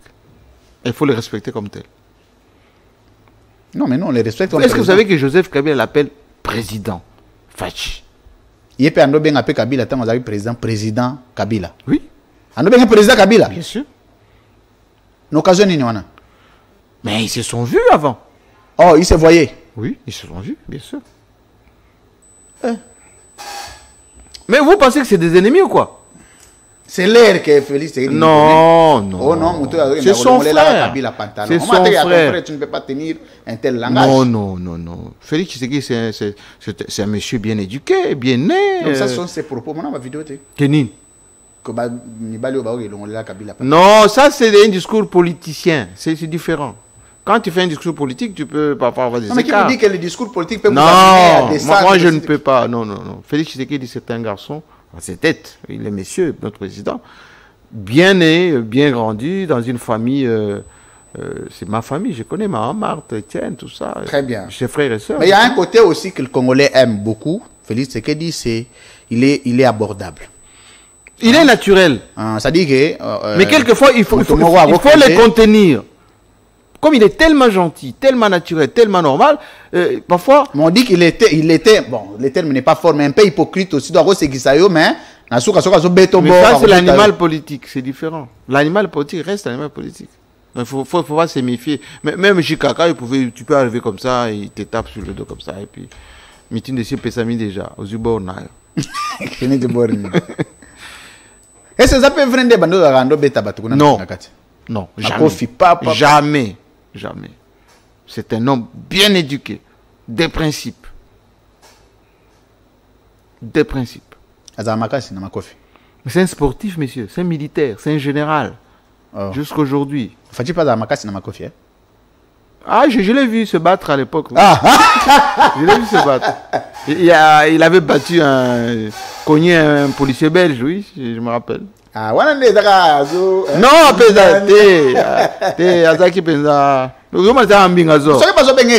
Il faut le respecter comme tel. Non, mais non, on le respecte. Est-ce que vous savez que Joseph Kabila l'appelle président Fachi? Il peut appeler Kabila, tant vous avez président Kabila. Oui. On a bien président Kabila. Bien sûr. L'occasion n'y en a. Mais ils se sont vus avant. Oh, ils se voyaient. Oui, ils se sont vus, bien sûr. Mais vous pensez que c'est des ennemis ou quoi? C'est l'air que Félix Tshisekedi. Non, non. Oh non, c'est son frère. C'est son frère. Tu ne peux pas tenir un tel langage. Non. Félix Tshisekedi, c'est un monsieur bien éduqué, bien né. Donc ça sont ses propos. Mon ma vidéo. Kenin. Non, ça c'est un discours politicien. C'est différent. Quand tu fais un discours politique, tu peux parfois avoir des écarts. Mais qui vous dit que le discours politique peut vous amener à descendre? Moi, je ne peux pas. Non. Félix Tshisekedi, c'est un garçon, c'est tête, il est monsieur, notre président, bien né, bien grandi, dans une famille, c'est ma famille, je connais ma Marthe, Etienne, tout ça. Très bien. Ses frères et sœurs. Mais il y a un côté aussi que le Congolais aime beaucoup. Félix Tshisekedi, il est abordable. Il est naturel. Ça dit que... mais quelquefois, il faut les contenir. Comme il est tellement gentil, tellement naturel, tellement normal, parfois... Mais on dit qu'il était... Bon, le terme n'est pas fort, mais un peu hypocrite aussi. Mais ça, c'est l'animal politique, c'est différent. L'animal politique reste l'animal politique. Il faut pas se méfier. Même Chikaka, tu peux arriver comme ça, il te tape sur le dos comme ça, et puis... Mitin de Pesami déjà, aux Uborna. Est-ce que ça peut vraiment des bandeaux à bêta bateau? Non, non, jamais. Jamais. C'est un homme bien éduqué, des principes. Des principes. C'est un sportif, monsieur. C'est un militaire. C'est un général. Oh. Jusqu'aujourd'hui. Faut-il pas Makofi, hein? Ah, je l'ai vu se battre à l'époque. Oui. Ah. Je l'ai vu se battre. Il avait battu cogné un policier belge, oui, je me rappelle. Ah, non,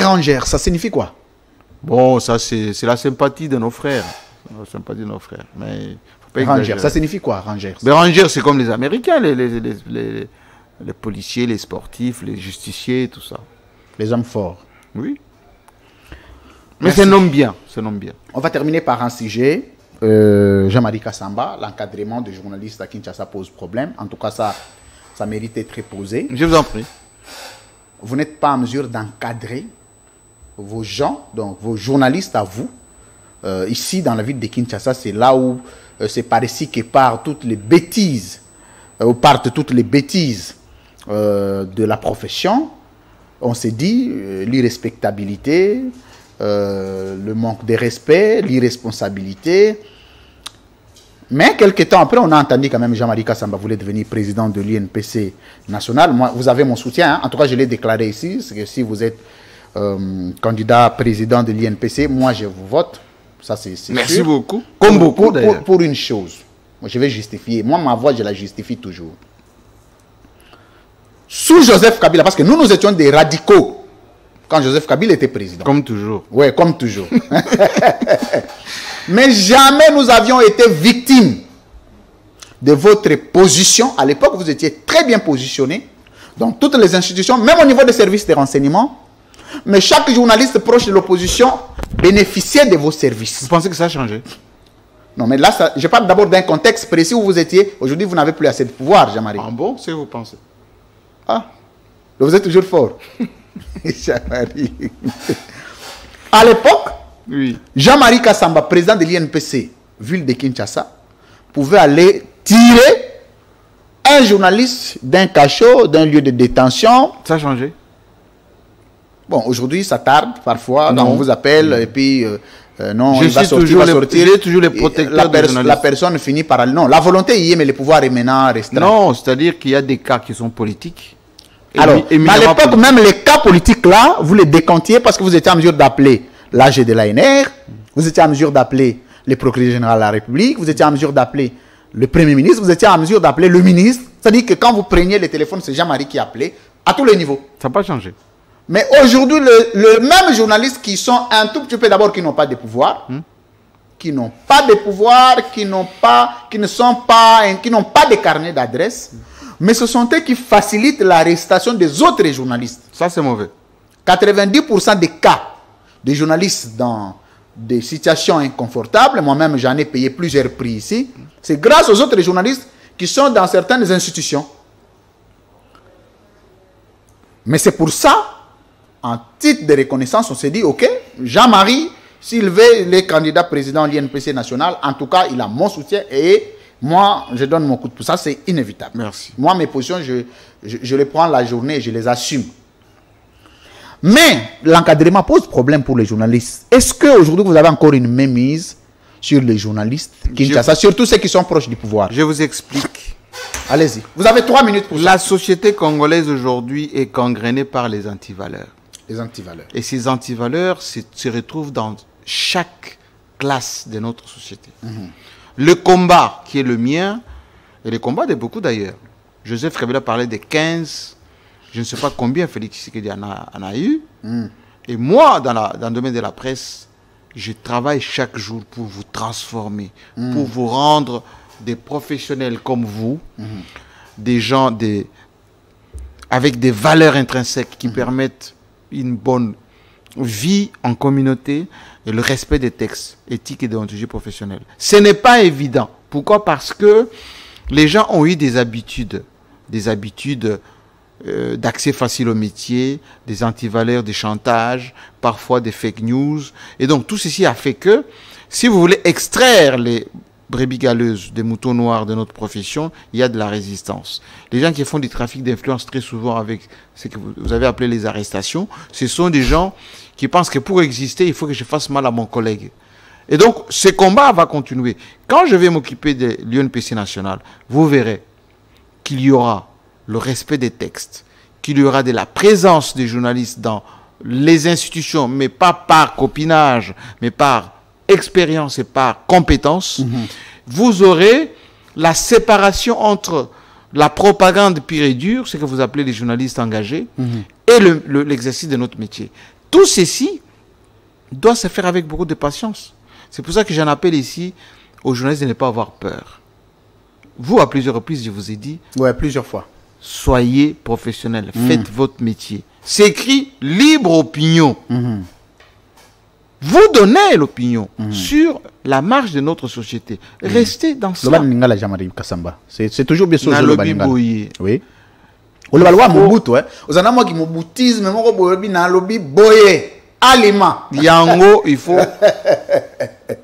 Ranger, ça signifie quoi? Bon, ça c'est la sympathie de nos frères. La sympathie de nos frères. Mais Ranger, ça signifie quoi, Ranger? Mais Ranger, c'est comme les Américains, les policiers, les sportifs, les justiciers, tout ça. Les hommes forts. Oui. Mais c'est un homme bien. On va terminer par un sujet. Jean-Marie Kassamba, l'encadrement des journalistes à Kinshasa pose problème. En tout cas, ça mérite d'être posé. Je vous en prie. vous n'êtes pas en mesure d'encadrer vos gens, donc vos journalistes à vous. Ici, dans la ville de Kinshasa, c'est là où c'est par ici que partent toutes les bêtises, de la profession. On s'est dit l'irrespectabilité, le manque de respect, l'irresponsabilité. Mais quelques temps après, on a entendu quand même Jean-Marie Kassamba voulait devenir président de l'INPC national. Moi, vous avez mon soutien, hein. En tout cas, je l'ai déclaré ici. C'est que si vous êtes candidat président de l'INPC, moi, je vous vote. Ça, c'est Merci sûr. beaucoup. Comme beaucoup, d'ailleurs. Pour une chose. Moi, je vais justifier. Moi, ma voix, je la justifie toujours. Sous Joseph Kabila, parce que nous étions des radicaux quand Joseph Kabila était président. Comme toujours. Oui, comme toujours. Mais jamais nous avions été victimes de votre position. À l'époque, vous étiez très bien positionné dans toutes les institutions, même au niveau des services de renseignement. Mais chaque journaliste proche de l'opposition bénéficiait de vos services. Vous pensez que ça a changé? Non, mais là, je parle d'abord d'un contexte précis où vous étiez. Aujourd'hui, vous n'avez plus assez de pouvoir, Jean-Marie. Ah bon, c'est ce que vous pensez? Ah, vous êtes toujours fort. Jean-Marie. À l'époque, oui. Jean-Marie Kassamba, président de l'INPC, ville de Kinshasa, pouvait aller tirer un journaliste d'un cachot, d'un lieu de détention. Ça a changé? Bon, aujourd'hui, ça tarde parfois. Non. On vous appelle et puis non, il va sortir, J'ai toujours les protecteurs des journalistes. La personne finit par aller. Non, la volonté y est, mais le pouvoir est maintenant restreint. Non, c'est-à-dire qu'il y a des cas qui sont politiques. Alors, mais à l'époque, même les cas politiques là, vous les décomptiez parce que vous étiez en mesure d'appeler l'AG de l'ANR, vous étiez en mesure d'appeler le procureur général de la République, vous étiez en mesure d'appeler le Premier ministre, vous étiez en mesure d'appeler le ministre. C'est-à-dire que quand vous preniez le téléphone, c'est Jean-Marie qui appelait à tous les niveaux. Ça n'a pas changé. Mais aujourd'hui, le même journaliste qui sont un tout petit peu d'abord qui n'ont pas de pouvoir, qui n'ont pas de pouvoir, qui n'ont pas de carnet d'adresse, mais ce sont eux qui facilitent l'arrestation des autres journalistes. Ça, c'est mauvais. 90% des cas de journalistes dans des situations inconfortables, moi-même j'en ai payé plusieurs prix ici, c'est grâce aux autres journalistes qui sont dans certaines institutions. Mais c'est pour ça, en titre de reconnaissance, on s'est dit, ok, Jean-Marie, s'il veut les candidats président de l'INPC national, en tout cas, il a mon soutien et moi, je donne mon coup de pouce. Ça, c'est inévitable. Merci. Moi, mes positions, je les prends la journée et je les assume. Mais l'encadrement pose problème pour les journalistes. Est-ce qu'aujourd'hui, vous avez encore une mainmise sur les journalistes Kinshasa, surtout ceux qui sont proches du pouvoir? Je vous explique. Allez-y. Vous avez 3 minutes pour ça. La société congolaise aujourd'hui est gangrénée par les antivaleurs. Les antivaleurs. Et ces antivaleurs se retrouvent dans chaque classe de notre société. Le combat qui est le mien, et le combat de beaucoup d'ailleurs. Joseph Kabila parlait de 15, je ne sais pas combien Félix Tshisekedi en a eu. Et moi, dans le domaine de la presse, je travaille chaque jour pour vous transformer, pour vous rendre des professionnels comme vous, des gens avec des valeurs intrinsèques qui permettent une bonne vie en communauté et le respect des textes éthiques et déontologie professionnelle. Ce n'est pas évident. Pourquoi? Parce que les gens ont eu des habitudes d'accès facile au métier, des antivaleurs, des chantages, parfois des fake news. Et donc tout ceci a fait que, si vous voulez extraire les brebis galeuses, des moutons noirs de notre profession, il y a de la résistance. Les gens qui font du trafic d'influence très souvent avec ce que vous avez appelé les arrestations, ce sont des gens qui pensent que pour exister, il faut que je fasse mal à mon collègue. Et donc, ce combat va continuer. Quand je vais m'occuper de l'UNPC national, vous verrez qu'il y aura le respect des textes, qu'il y aura de la présence des journalistes dans les institutions, mais pas par copinage, mais par expérience et par compétence. Vous aurez la séparation entre la propagande pure et dure, ce que vous appelez les journalistes engagés, et l'exercice de notre métier. Tout ceci doit se faire avec beaucoup de patience. C'est pour ça que j'en appelle ici aux journalistes de ne pas avoir peur. Vous, à plusieurs reprises, je vous ai dit... Oui, plusieurs fois. Soyez professionnels, faites votre métier. C'est écrit libre opinion. Vous donnez l'opinion sur la marche de notre société. Restez dans ça. C'est toujours bien sûr le Lingala. Oui. le balois Mobutu, aux anamoi qui moboutisme, mon robobi na lobby boye, alima. Yango, il faut.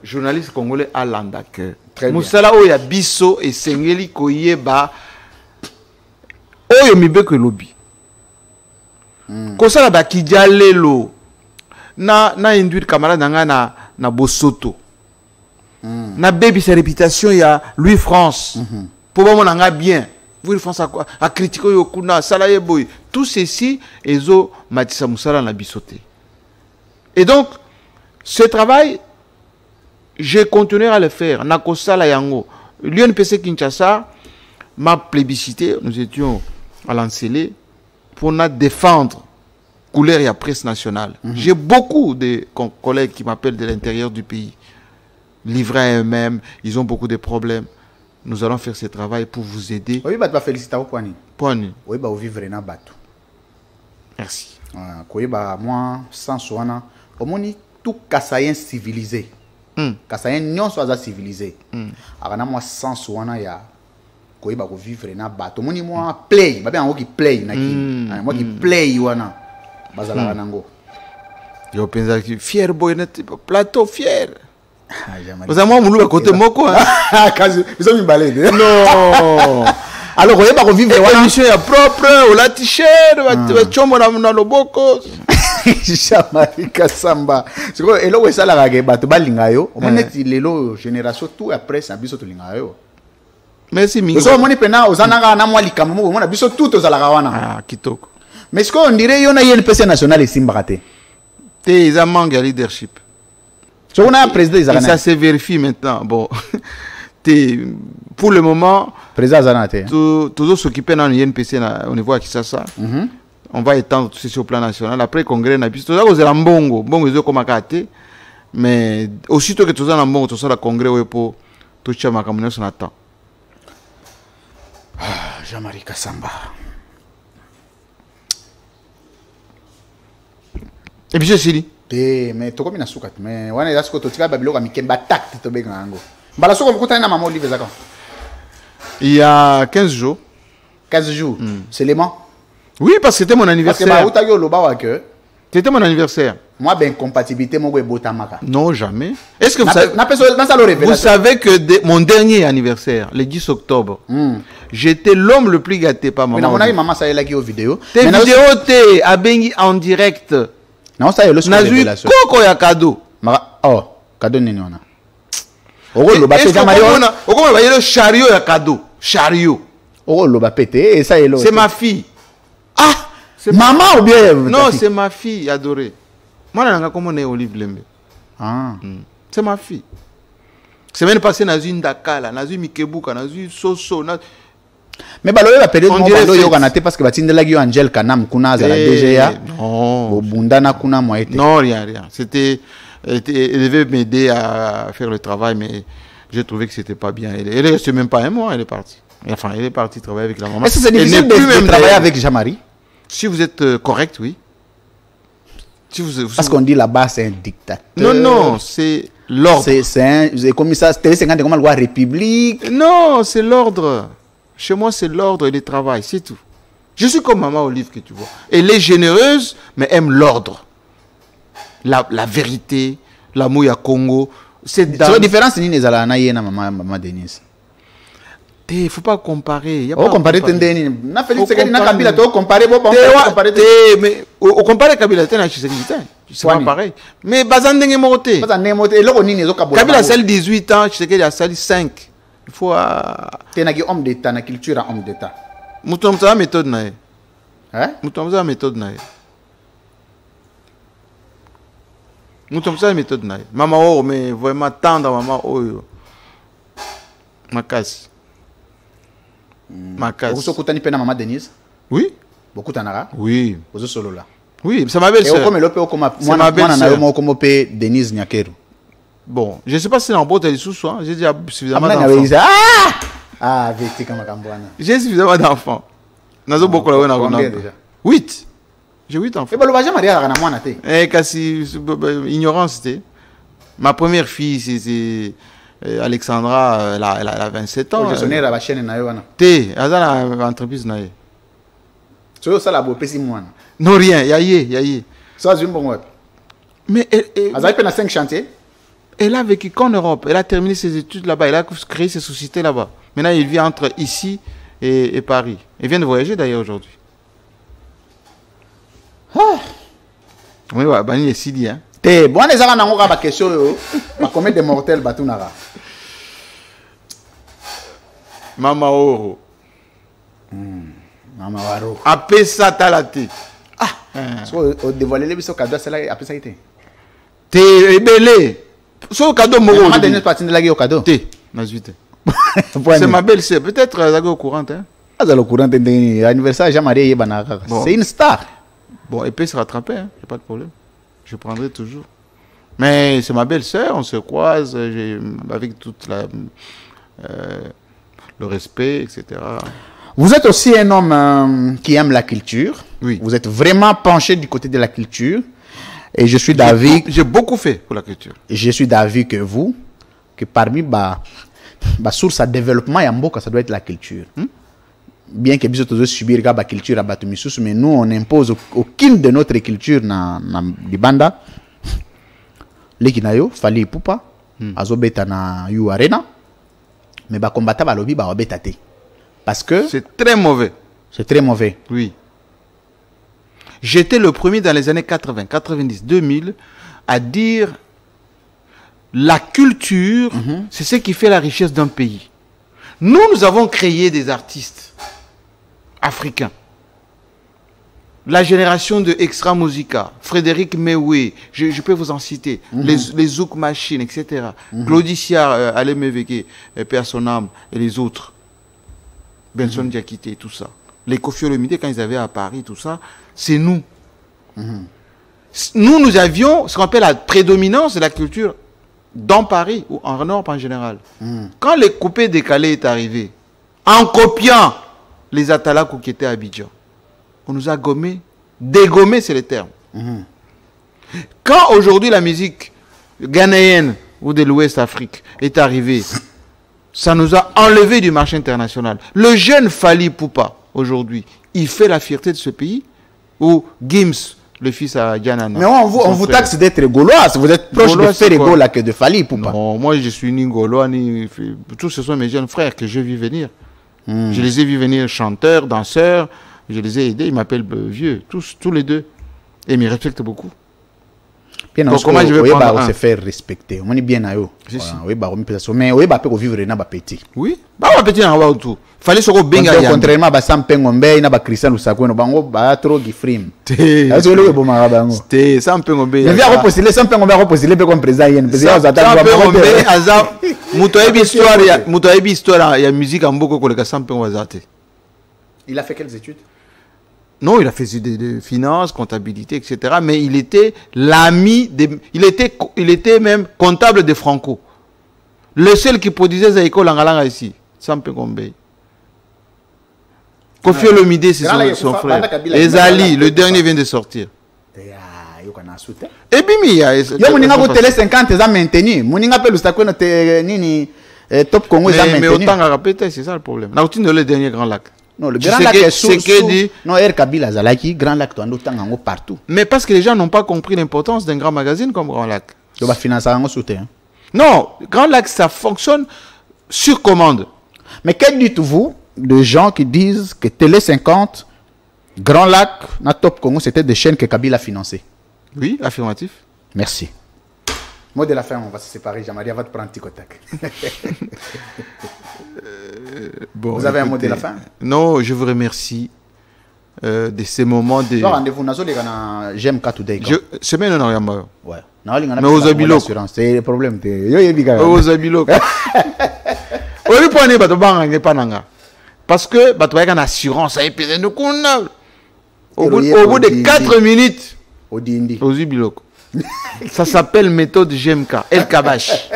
Journaliste congolais à l'andake. Très bien. Moussala oya biso et sengeli koyeba. Oyo mibeke lobby. Kosala ba kijalelo. Na induire camarade na Bosoto. Na baby sa réputation ya Louis France. Pour moi on bien. Louis France a critiqué yokuna salaye boy. Tout ceci ezo matisa musala na bisoté. Et donc ce travail je continuerai à le faire. Na kosala yango. L'UNPC Kinshasa m'a plébiscité, nous étions à l'Ancélé pour nous défendre couleur et la presse nationale. J'ai beaucoup de collègues qui m'appellent de l'intérieur du pays. Livrés à eux-mêmes, ils ont beaucoup de problèmes. Nous allons faire ce travail pour vous aider. Oui, bah, tu vas féliciter au point. Point. Oui, bah, vous vivre dans bateau. Merci. Oui, bah, moi, sans soin, au moins, tout Kassayen civilisé. Kassayen, non, soit civilisé. Alors, moi, sans soin, il y a. Oui, bah, vous vivre dans bateau. Moi, moi, play. Bah, bien, moi qui play. Moi qui play, wana. Bazala nango. Yo pensa que fier boy net plateau fier. Vous avez moi moulou à côté moko hein. Vous avez mis balai. Non. Alors vous pas vivre wana mission ya propre ou la t-shirt va chomo na loboko. Jean-Marie Kassamba. C'est quoi et là où ça la rage bato balinga yo. On est lelo génération tout après ça biso to linga yo. Merci mingi. Vous moni pena ozananga na mwa likambo mo na biso tout ozalaka wana. Ah kitoko. Mais ce qu'on dirait, il y a une PC nationale ici, Mbarate. Ils ont manqué de leadership. On a un président. Et ça se vérifie maintenant. Bon, pour le moment, toujours s'occuper dans l'INPC au niveau de Kinshasa. On va étendre tout ceci au plan national. Après, le congrès n'a plus. Tout ça, c'est un bongo. Bongo, c'est comme un kate. Mais aussitôt que tout ça, bongo, tout ça, le congrès, pour tout ça, ma communauté, on attend. Jean-Marie Kassamba. Et puis je suis dit. Mais tu comme une soukat. Mais on est là ce que tu vas babilo comme Kemba tact to bengango. Bala soko mkuta na maman Olivier Zaka. Il y a 15 jours. 15 jours. C'est l'aimant. Oui, parce que c'était mon anniversaire. Parce que bah yo loba wa que. C'était mon anniversaire. Moi ben compatibilité mon botamaka. Non, jamais. Est-ce que vous savez que mon dernier anniversaire, le 10 octobre, j'étais l'homme le plus gâté par maman. Mais mon ami maman ça est là qui au vidéo. Tes vidéos t'es à bengi en direct. Non, ça y est, le révélation. Koko ya cadeau. Oh, cadeau nini on a. Le chariot ya cadeau. Chariot. C'est ma fille. Ah, maman ou bien. Non, c'est ma fille adorée. Moi, je suis comme Olive Lembe. C'est ma fille. Semaine passée, dans une Dakar, dans une Mikebuka, dans une Soso. Mais baloye la période on balo yo kanate parce que batinde la gyo Angel Kanam kuna za la DGA. Non. Bundana kuna moi été. Non, rien. C'était elle devait m'aider à faire le travail mais j'ai trouvé que c'était pas bien. Elle est restée même pas un mois, elle est partie. Enfin, elle est partie travailler avec la maman. Est-ce que c'est difficile de travailler avec Jean-Marie? Si vous êtes correct, oui. Si parce qu'on dit là-bas c'est un dictateur. Non, non, c'est l'ordre. C'est comme ça, c'était 50 comme la loi république. Non, c'est l'ordre. Chez moi, c'est l'ordre et le travail, c'est tout. Je suis comme maman Olive que tu vois. Elle est généreuse, mais aime l'ordre. La vérité, l'amour à Congo. C'est la différence, c'est que maman Denise. Il ne faut pas comparer. On comparer Tendeni. Na Félix Sekedi na Kabila, tu comparer mais on compare Kabila Tena Tshisekedi. C'est pas pareil. Mais Bazandenge Morote. Kabila a celle 18 ans, Tshisekedi a celle 5. Il faut tenagi homme d'état na culture homme d'état. Mutomza méthode nae. Hein? Mutomza méthode nae. Mutomza méthode nae. Maman oh mais vraiment tendre maman oh. Makasi. Makasi. Vous kutani pena maman Denise? Oui. Beaucoup tanara? Oui. Vous solo là. Oui, c'est ma belle-sœur. Et comme le peu comme moi na yo mo comme pe Denise Nyakeru. Bon, je ne sais pas si c'est en boîte de sous hein. J'ai déjà suffisamment d'enfants. Ah, vite comme Kambouana. J'ai suffisamment d'enfants. Nazo beaucoup là combien déjà? 8. J'ai 8 enfants. Et bah le vagin Maria na moi na té. Eh kasi ignorance té. Ma première fille c'est Alexandra, elle a 27 ans. Je sonne la chaîne na yo wana. Té, elle a une entreprise na. So ça la beau pesi moi. Non, rien. Yaye. Ça c'est bon. Mais Azai pe na 5 chantiers. elle a vécu qu'en Europe. Elle a terminé ses études là-bas. Elle a créé ses sociétés là-bas. Maintenant, il vit entre ici et Paris. Elle vient de voyager d'ailleurs aujourd'hui. Oui, ouais, Bani est Sidi, hein. Te bon les ara nango ba question yo. Ba combien de mortels batunara. Mama Oro. Mama waro. Apesa talate. So au dévoiler les biso cadeau c'est là après ça été. Te ebele. So cadeau moro. Ma dernière partie de la gueule cadeau. Te, nazvite. C'est ma belle-sœur. Peut-être elle est au courant, hein. Azalo courant de anniversaire Jean-Marie Yebanaka. C'est une star. Bon, elle peut se rattraper, hein. J'ai pas de problème. Je prendrai toujours. Mais c'est ma belle-sœur, on se croise avec toute le respect, etc. Vous êtes aussi un homme qui aime la culture. Oui. Vous êtes vraiment penché du côté de la culture. Et je suis d'avis. J'ai beaucoup fait pour la culture. Je suis d'avis que vous, que parmi les sources à développement, ça doit être la culture. Bien que nous devons subir la culture, mais nous, on n'impose aucune de notre culture dans les bandes. Les Kinayo, Fali Poupa, Azobeta na Yu Arena. Mais les combattants, ils vont parce que c'est très mauvais. C'est très mauvais. Oui. J'étais le premier dans les années 80, 90, 2000 à dire la culture, c'est ce qui fait la richesse d'un pays. Nous avons créé des artistes africains. La génération de Extra Musica, Frédéric Mewé, je peux vous en citer, les Zouk Machine, etc. Claudicia, Alemeveke, Personam et les autres. Benson Diakité, tout ça. Les Kofi Olomide, quand ils avaient à Paris, tout ça, c'est nous. Nous avions ce qu'on appelle la prédominance de la culture dans Paris ou en Europe en général. Quand les coupés décalés est arrivé, en copiant les Atalakou qui étaient à Abidjan, on nous a gommé, dégommé, c'est le terme. Quand aujourd'hui la musique ghanéenne ou de l'Ouest Afrique est arrivée, ça nous a enlevé du marché international. Le jeune Fali Poupa, aujourd'hui, il fait la fierté de ce pays, ou Gims, le fils à Dianana. Mais on vous taxe d'être gaulois. Vous êtes proche de faire Gaulois que de Fali Poupa. Non, moi je suis ni gaulois, ni... Tous ce sont mes jeunes frères que je vis venir. Je les ai vus venir chanteurs, danseurs, je les ai aidés, ils m'appellent vieux, tous les deux. Et ils me respectent beaucoup. Donc comment je vais se faire respecter? On est bien à eux. Oui, mais oui, vivre dans petit. Oui, petit dans tout. Fallait se bien à contrairement à Sampengombe, na ba Christian Lusako, bango ba trop gifrim. Est-ce que le bon marabango? C'était Sampengombe. Il vient reposer Sampengombe reposer comme président yen. Sampengombe azar mutoyebi histoire ya musique en beaucoup ko le Sampengombe azate. Il a fait quelles études? Non, il a fait de finance, comptabilité, etc. Mais il était l'ami il était même comptable de Franco. Le seul qui produisait des écoles en Galanga ici, Sampengombe. Kofi Olomide, c'est son frère. Ezali, le dernier vient de sortir. Et Bimi, il y a... Yo moninga ko télé 50 ça maintenu. Moninga pe lusako no nini top Congo ça maintenu. Mais autant à répéter, c'est ça le problème. N'a aucune le dernier grand lac. Non, le Grand Lac est sous... Non, Air Kabila Zalaki, Grand Lac, tu en as partout. Mais parce que les gens n'ont pas compris l'importance d'un grand magazine comme Grand Lac. Tu vas financer un soutien. Non, Grand Lac, ça fonctionne sur commande. Mais que dites-vous de gens qui disent que Télé 50, Grand Lac, na Top Congo, c'était des chaînes que Kabila financé? Oui, affirmatif. Merci. Mot de la fin, on va se séparer. Jean-Marie va te prendre un petit contact. Bon, vous avez un mot de la fin? Non, je vous remercie de ces moments de... Rendez-vous, j'aime Today. Semaine, on a rien. Ouais. Mais aux habilos. C'est le problème. Aux habilos. Parce que tu as une assurance, au bout de 4 minutes, aux habilos. Ça s'appelle méthode GMK, El Kabash.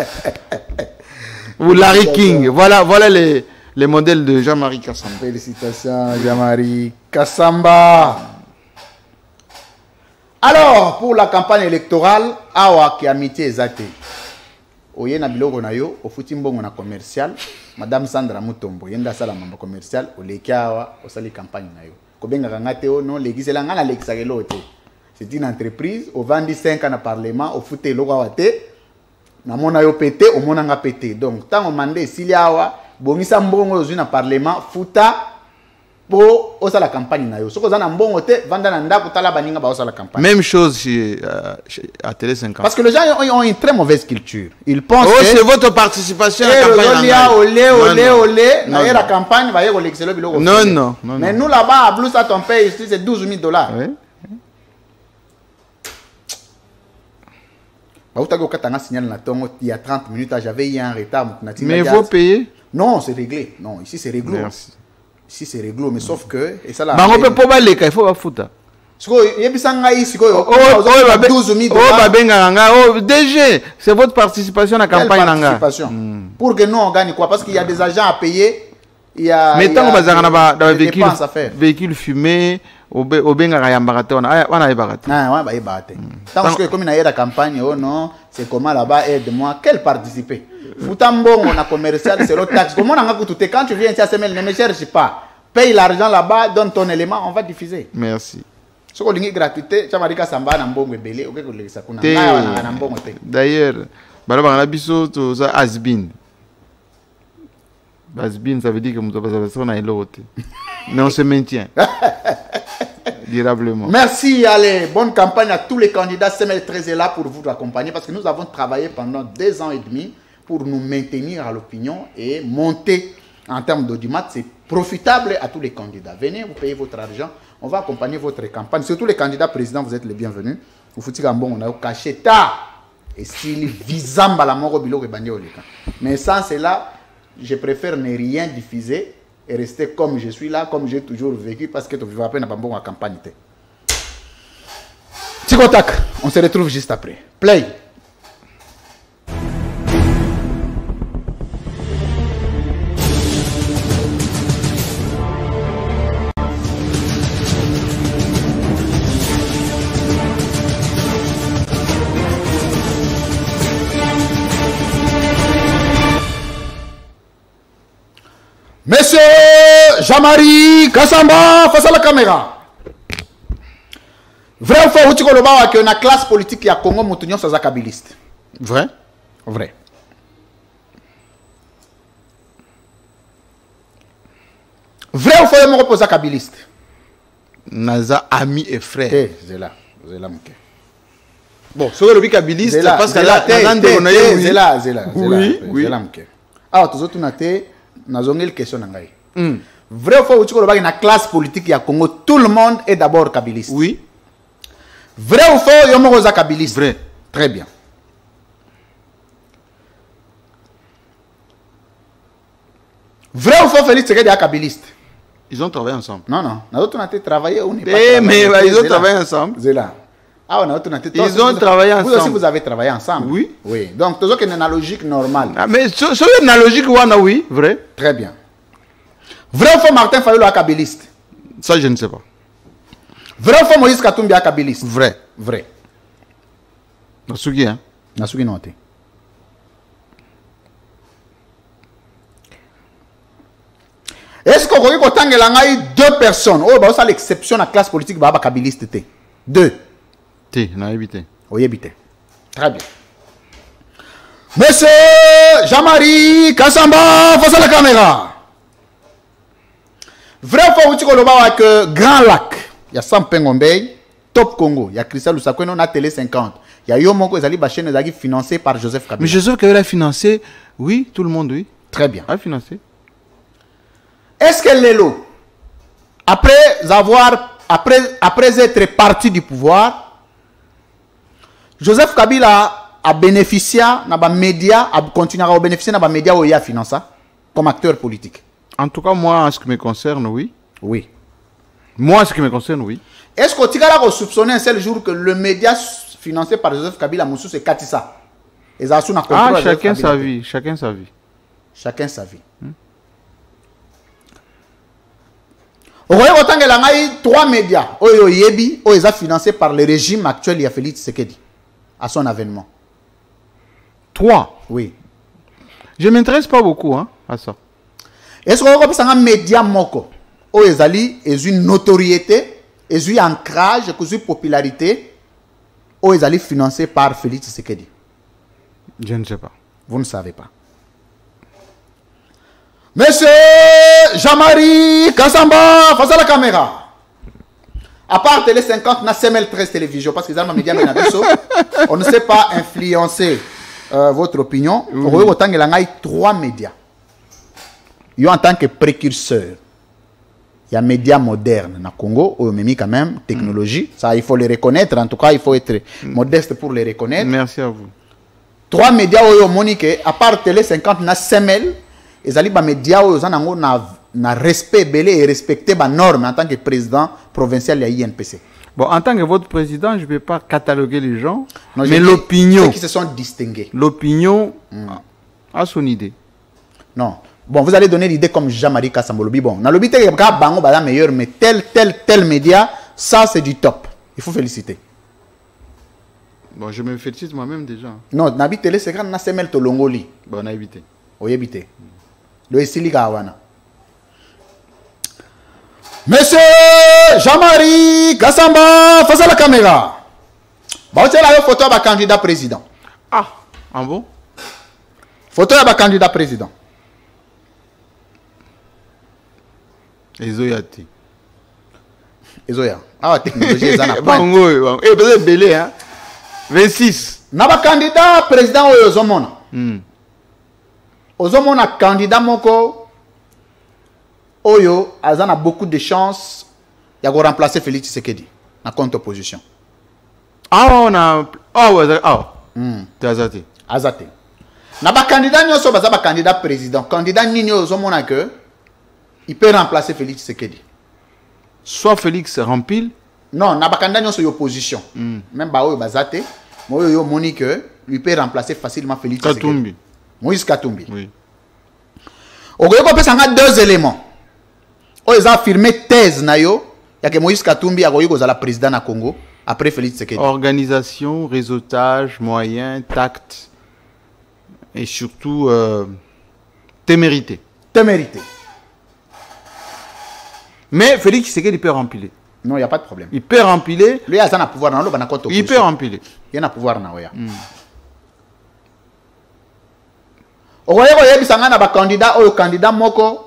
Ou Larry King. Voilà les modèles de Jean-Marie Kassamba. Félicitations, Jean-Marie Kassamba. Alors, pour la campagne électorale, Awa qui amitié ezate. Oye na biloko na yo, o futimbongo na commercial, Madame Sandra Mutombo, yenda sala mamba commercial, o leki awa, o sali campagne na yo. non, l'église est là, c'est une entreprise, au 25 ans au Parlement, au foot, na mona yo pété, au mona nga pété. Donc, tant on mande s'il y a bongisa mbongo dans un Parlement, futa pour osa la campagne na yo. Soko za na mbongo te, vanda na ndako tala baninga ba osa la campagne. Même chose à Télé 50. Parce que les gens ont une très mauvaise culture. Ils pensent que c'est votre participation à la campagne. Olé, la campagne va y avoir l'excellent biloko. Non. Mais nous là-bas, à Blue, ça ton paye ici, c'est 12 000 $. Oui. Il y a 30 minutes, j'avais eu un retard. Mais vous payez? Non, c'est réglé. Non, ici c'est réglé. Merci. Ici c'est réglé, mais sauf que. Et ça là. On peut pas aller, il faut la foutre. DG, c'est votre participation à la campagne. Pour que nous on gagne quoi? Parce qu'il y a des agents à payer. Mais tant que vous avez des véhicules fumés, au benga yambarate on a ébarate. Ah ouais, barate. Tant que comme il y a la campagne, oh non, c'est comment là-bas aide-moi, quel participer. Foutambo on a commercial, c'est l'autre taxe. Comment on a coûté quand tu viens ici à semaine, ne me cherche pas. Paye l'argent là-bas, donne ton élément, on va diffuser. Merci. Ce qu'on dit gratuité, tu vas dire samba na mbongo belé, OK que ça kuna na mbongo te. D'ailleurs, baloba na biso to za Asbin. Asbin ça veut dire que nous avons na elote. Mais on se maintient. Durablement. Merci, allez, bonne campagne à tous les candidats. Semel 13 est là pour vous accompagner parce que nous avons travaillé pendant 2 ans et demi pour nous maintenir à l'opinion et monter en termes d'audimat. C'est profitable à tous les candidats. Venez, vous payez votre argent. On va accompagner votre campagne. Surtout les candidats présidents, vous êtes les bienvenus. Vous foutez un bon, on a caché tard. Et s'il visant la mort au bilo, mais sans cela, je préfère ne rien diffuser et rester comme je suis là, comme j'ai toujours vécu, parce que tu ne vas pas dans la campagne. Tikotak, on se retrouve juste après. Play. Monsieur Jean-Marie Kassamba, face à la caméra. Vrai ou faux, vous avez que la classe politique à Congo Moutounion sans akabiliste. Vrai? Vrai. Vrai ou faux, vous repose akabiliste. Naza ami et frère. Eh, c'est là. C'est là, mon cœur. Bon, sur le kabiliste, parce que là, c'est là. Oui, oui. C'est là, mon cœur. Alors, tous autres, nous une question. Vrai ou faux, vous avez une classe politique à Congo, tout le monde est d'abord kabiliste. Oui. Vrai ou faux, vous avez kabiliste. Vrai. Très bien. Vrai ou faux, Félix Tshisekedi est kabiliste. Ils ont travaillé ensemble. Non, non. Nous avons travaillé. Mais ils ont travaillé ensemble. C'est là. Ah, ils ont travaillé ensemble. Vous aussi, vous avez travaillé ensemble. Oui. Oui. Donc, c'est une logique normale. Ah, mais c'est une logique, oui, vrai. Très bien. Vrai ou faux, Martin Fayulu est kabiliste? Ça, je ne sais pas. Vrai ou faux, Moïse Katumbi est kabiliste? Vrai. Vrai. Nasugi, hein? Nasugi noté. Est-ce qu'on peut dire 2 personnes? Oh, c'est l'exception de la classe politique qui est kabiliste. 2. T, on a évité. Oui, évité. Très bien. Monsieur Jean-Marie Kassamba, face à la caméra. Vrai ou faux, que Grand Lac, il y a Sam Pengombey, Top Congo, il y a Christian Lusakwe, on a Télé 50. Il y a Yomoko Ezali Bachene Ezali financé par Joseph Kabila. Mais Joseph Kabila a financé, oui, tout le monde, oui. Très bien. A financé. Est-ce que Lelo, après être parti du pouvoir, Joseph Kabila a bénéficié des médias, a continué à bénéficier des médias où il a financé comme acteur politique? En tout cas, moi, en ce qui me concerne, oui. Oui. Moi, en ce qui me concerne, oui. Est-ce que tu as soupçonné un seul jour que le média financé par Joseph Kabila, Moussou, c'est Katissa? Ah, chacun sa vie. Chacun sa vie. Chacun sa vie. Vous voyez, autant que là, il y a 3 médias qui sont financés par le régime actuel, il y a Félix Tshisekedi, à son avènement. 3? Oui. Je ne m'intéresse pas beaucoup à ça. Est-ce que vous avez un média moko où ils une notoriété, ils ont un ancrage, ils ont popularité, où ils allaient financés par Félix Tshisekedi. Je ne sais pas. Vous ne savez pas. Monsieur Jean-Marie Kassamba, face à la caméra. À part Télé 50, na CML13 télévision, parce que les médias on ne sait pas influencer votre opinion. Vous voyez, autant qu'il y a 3 médias. Il y a en tant que précurseur. Il y a médias modernes na Congo, où il y a quand même technologie. Ça, il faut les reconnaître. En tout cas, il faut être modeste pour les reconnaître. Merci à vous. 3 médias où il y a à part Télé 50, na CML, les médias où il y a respect belé et respecter les normes en tant que président provincial de l'INPC. Bon, en tant que votre président, je ne vais pas cataloguer les gens, non, mais l'opinion... Ceux qui se sont distingués. L'opinion a son idée. Non. Bon, vous allez donner l'idée comme Jean-Marie Kassambolobi. Bon, dans le but, il y a meilleur, mais tel média, ça c'est du top. Il faut féliciter. Bon, je me félicite moi-même déjà. Non, Nabi Télé, c'est quand on a semel Tolongoli. Bon, on a évité. On a évité. Le Essili Gawana. Monsieur Jean-Marie Kassamba, face à la caméra. Bon, c'est la photo de candidat président. Ah, en bon? Photo de candidat président. Ezoyati. Ezoya. Ah, technologie, ils en ont pas. Eh, peut-être belé, hein? 26. Naba candidat président au Zomona. Ozomona candidat moko. Oyo, Azan a beaucoup de chances de remplacer Félix Tshisekedi en contre-opposition. Ah, on a. Ah, ouais, ah. C'est Azate. Azate. Naba candidat nyoso baza ba candidat président. Candidat nini ozomona que il peut remplacer Félix Tshisekedi. Soit Félix rempile. Non, naba candidat nyoso opposition. Même ba oyo bazate, moi yo moni que il peut remplacer facilement Félix Tshisekedi. Katumbi. Moïse Katumbi. Oui. Ogoyeko pesa nga 2 éléments. Ils ont affirmé thèse nayo ya que Moïse Katumbi a goyé la président na Congo après Félix Tshisekedi. Organisation, réseautage, moyens, tact et surtout témérité. Témérité. Mais Félix Tshisekedi peut rempiler. Non, il n'y a pas de problème. Il peut rempiler. Lui, il a un pouvoir dans l'eau, il peut rempiler. Il y a un pouvoir dans l'eau. Au voyez, il y a un candidat ou candidat moko.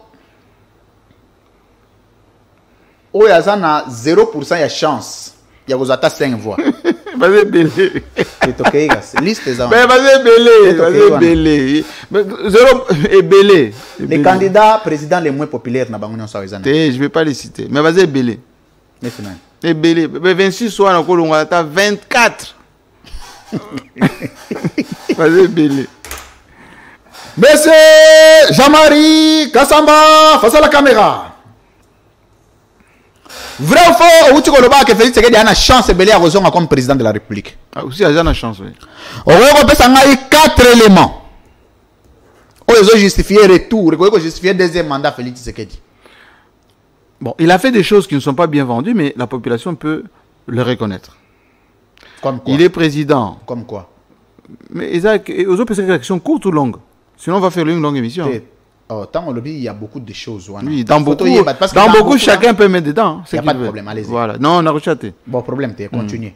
Il y a 0% de chance. Il y a 5 voix. Vas-y, belé. Liste des vas-y, belé. Vas-y, belé. 0 et belé. Les candidats présidents les moins populaires dans Bangounion Saouzane. Je ne vais pas les citer. Mais vas-y, belé. Et belé. 26 soirs, on a 24. Vas-y, belé. Monsieur Jean-Marie Kassamba, face à la caméra. Vrai ou faux, où tu vois que Félix Tshisekedi a une chance de belé à Rozonga comme président de la République. Ah, aussi, il y a une chance, oui. On a 4 éléments. On a justifié le retour, on a justifié le deuxième mandat Félix Tshisekedi. Bon, il a fait des choses qui ne sont pas bien vendues, mais la population peut le reconnaître. Comme quoi? Il est président. Comme quoi? Mais Isaac, aux autres questions courtes ou longues? Sinon, on va faire une longue émission. Tant on le dit, il y a beaucoup de choses. Oui, dans beaucoup, chacun peut mettre dedans. Il n'y a pas de problème, allez-y. Voilà. Non, on a rechaté. Bon, problème, continue.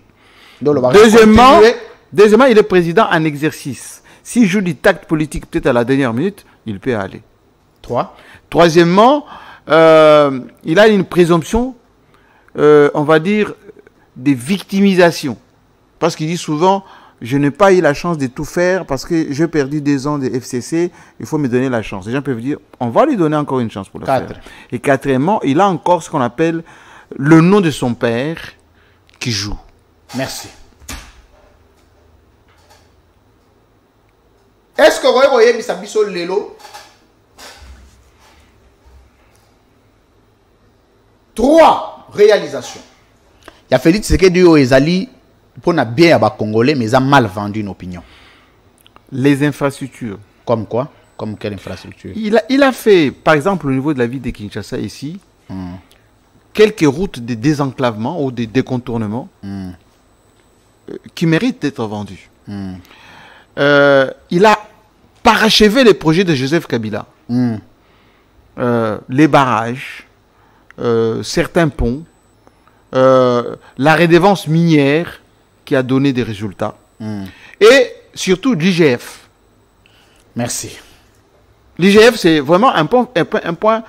Deuxièmement, il est président en exercice. S'il joue du tact politique peut-être à la dernière minute, il peut aller. 3. Troisièmement, il a une présomption, on va dire, de victimisation. Parce qu'il dit souvent, je n'ai pas eu la chance de tout faire parce que j'ai perdu 2 ans de FCC, il faut me donner la chance. Les gens peuvent dire, on va lui donner encore une chance pour le faire. Et quatrièmement, il a encore ce qu'on appelle le nom de son père qui joue. Merci. Est-ce que vous voyez Bisabiso Lelo? 3 réalisations. Il y a Félix Tshisekedi Ezali pour bien à Congolais, mais ils ont mal vendu une opinion. Les infrastructures. Comme quoi? Comme quelle infrastructure? Il a fait, par exemple, au niveau de la ville de Kinshasa ici, quelques routes de désenclavement ou de décontournement qui méritent d'être vendues. Il a parachevé les projets de Joseph Kabila. Les barrages, certains ponts, la redevance minière qui a donné des résultats, et surtout l'IGF. Merci. L'IGF, c'est vraiment un point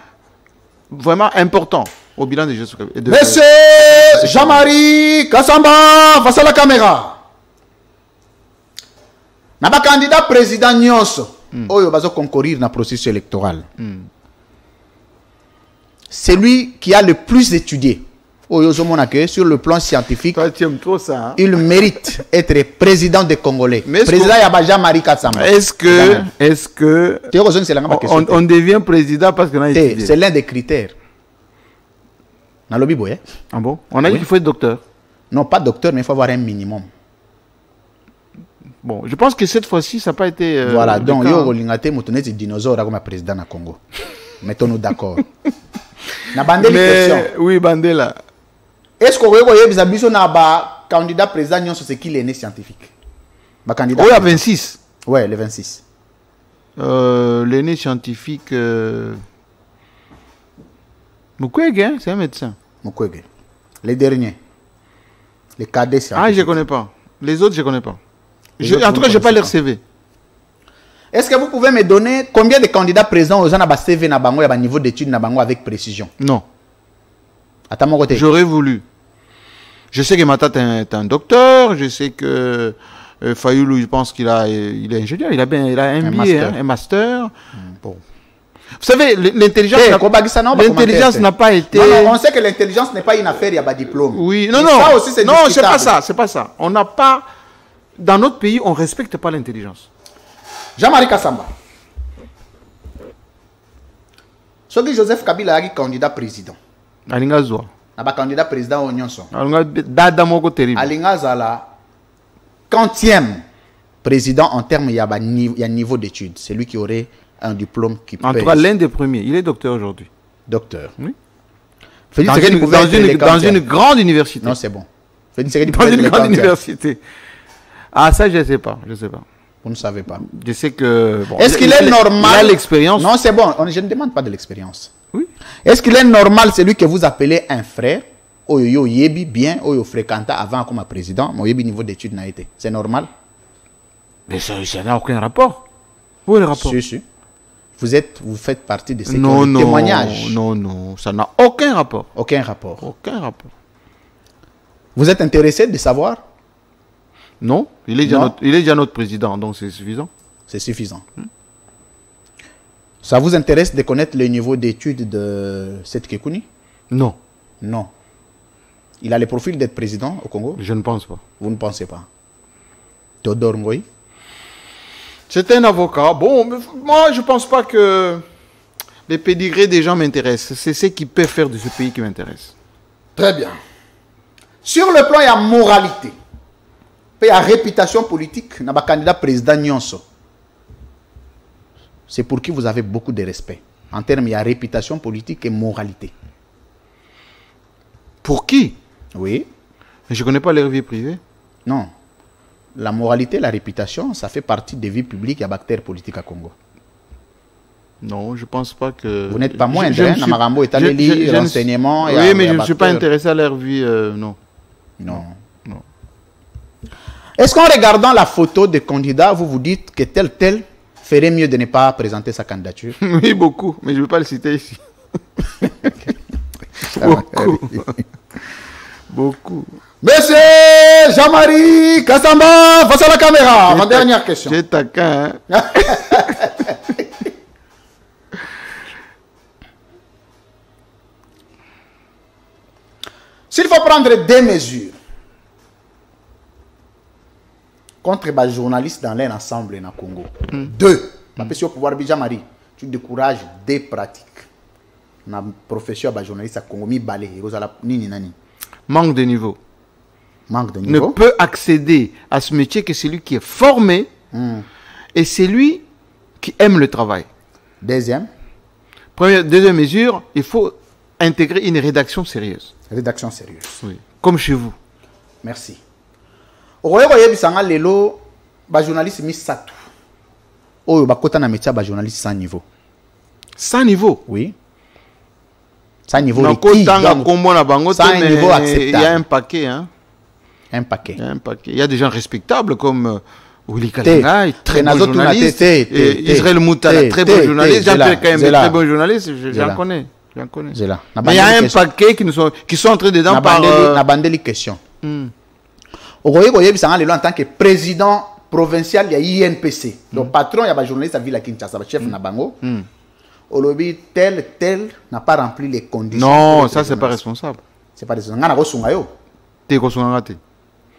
vraiment important au bilan de Joseph Kabila. Monsieur Jean-Marie Kassamba, face à la caméra. Naba candidat président Nyonso, oyo bazo concourir dans le processus électoral. C'est lui qui a le plus étudié. Oyo Zomonake, sur le plan scientifique, Toi, tu aimes trop ça. Hein? il mérite être président des Congolais. Mais Président Yaba Jean-Marie Kassamba. Est-ce que on devient président parce qu'on a étudié? C'est l'un des critères. Dans le Bible, hein? Ah bon? On a dit qu'il faut être docteur. Non, pas docteur, mais il faut avoir un minimum. Bon, je pense que cette fois-ci, ça n'a pas été... voilà, donc, il y a un dinosaure comme président du Congo. Mettons-nous d'accord. Mais, oui, Bandela. Est-ce que vous voyez que candidat président, c'est qui l'aîné scientifique? Oui, à 26. Oui, le 26. L'aîné scientifique... Mukwege, hein, c'est un médecin. Mukwege. Les derniers. Les cadets scientifiques. Ah, je ne connais pas. Les autres, je ne connais pas. En tout cas, je n'ai pas leur CV. Est-ce que vous pouvez me donner combien de candidats présents aux gens à CV na bango et à niveau d'études na bango avec précision? Non. À mon côté. J'aurais voulu. Je sais que Matat est un docteur. Je sais que Fayoulou, je pense qu'il il est ingénieur. Il a un MBA, un master. Bon. Vous savez, l'intelligence n'a pas été... Non, on sait que l'intelligence n'est pas une affaire, il y a pas de diplôme. Oui, non, non. Non, c'est pas ça, c'est pas ça. On n'a pas... Dans notre pays, on ne respecte pas l'intelligence. Jean-Marie Kassamba. Soki Joseph Kabila est candidat président. Alinga Zoa. Naba candidat président au Nyonso. Alinga Dada Moko terrible. Alinga Zala, 40e président en termes, il y a un niveau d'études. C'est lui qui aurait un diplôme qui en tout cas, l'un des premiers. Il est docteur aujourd'hui. Docteur. Oui. Dans une grande université. Non, c'est bon. Dans une grande université. Ah, ça, je ne sais pas. Je sais pas. Vous ne savez pas. Je sais que... Bon, est-ce qu'il est normal... Il a l'expérience. Non, c'est bon. Je ne demande pas de l'expérience. Oui. Est-ce qu'il est normal, celui que vous appelez un frère, Oyo Yebi, bien, Oyo fréquenta avant comme président, mon Yebi niveau d'études n'a été. C'est normal? Mais ça n'a aucun rapport. Où est le rapport? Si. Vous faites partie de ces témoignages. Non, ça n'a aucun rapport. Aucun rapport. Aucun rapport. Vous êtes intéressé de savoir? Non, il est déjà notre président, donc c'est suffisant. C'est suffisant. Ça vous intéresse de connaître le niveau d'études de cette Kekuni? Non. Non. Il a le profil d'être président au Congo? Je ne pense pas. Vous ne pensez pas? Théodore Ngoï? C'est un avocat. Bon, mais moi, je ne pense pas que les pédigrés des gens m'intéressent. C'est ce qu'ils peuvent faire de ce pays qui m'intéresse. Très bien. Sur le plan, il y a moralité. Il y a réputation politique. Il y a un candidat président Nyonso. C'est pour qui vous avez beaucoup de respect. En termes, il y a réputation politique et moralité. Pour qui? Oui. Je ne connais pas leur vie privée. Non. La moralité, la réputation, ça fait partie des vies publiques et des acteurs politiques à Congo. Non, je ne pense pas que... Vous n'êtes pas moindre, hein? Namarambo est allé lire renseignements. Oui, mais je ne suis pas intéressé à leur vie, non. Non. Est-ce qu'en regardant la photo des candidats, vous vous dites que tel ferait mieux de ne pas présenter sa candidature? Oui, beaucoup, mais je ne vais pas le citer ici. Beaucoup. Beaucoup. Monsieur Jean-Marie Kassamba, face à la caméra. Ma dernière question. J'ai taquin, hein? S'il faut prendre des mesures contre les journalistes dans leur ensemble dans le Congo, deux, parce que pouvoir Jean-Marie, tu décourages des pratiques. Dans la profession de journaliste à Congo, manque de niveau. Manque de niveau. Ne peut accéder à ce métier que celui qui est formé et celui qui aime le travail. Deuxième mesure, il faut intégrer une rédaction sérieuse. Rédaction sérieuse. Oui. Comme chez vous. Merci. Lelo, journaliste misatou. Oyo bakota na métier journaliste sans niveau. Sans niveau? Oui. Ça, niveau Donc, liquide, autant donc, combo na bango, ça, un mais niveau il y a acceptable. un paquet. Hein. Un paquet. Il y a un paquet. Il y a des gens respectables comme Willy Kalinga, très bon Nazoto journaliste. Naté, Israël Moutala, très bon journaliste. Jean-Pierre Kayembe, Zela. très bon journaliste. J'en Zela. connais. J'en connais. Zela. Mais il y a un paquet qui sont entrés dedans par... Na bandeli question. Ogoye goye bisanga lelo en tant que président provincial ya INPC. Donc patron ya ba journaliste à Ville Kinshasa, chef na bango. Olobi tel n'a pas rempli les conditions. Non, ça c'est pas responsable. C'est pas responsable. Ngana go sunga yo. Te ko sunga te.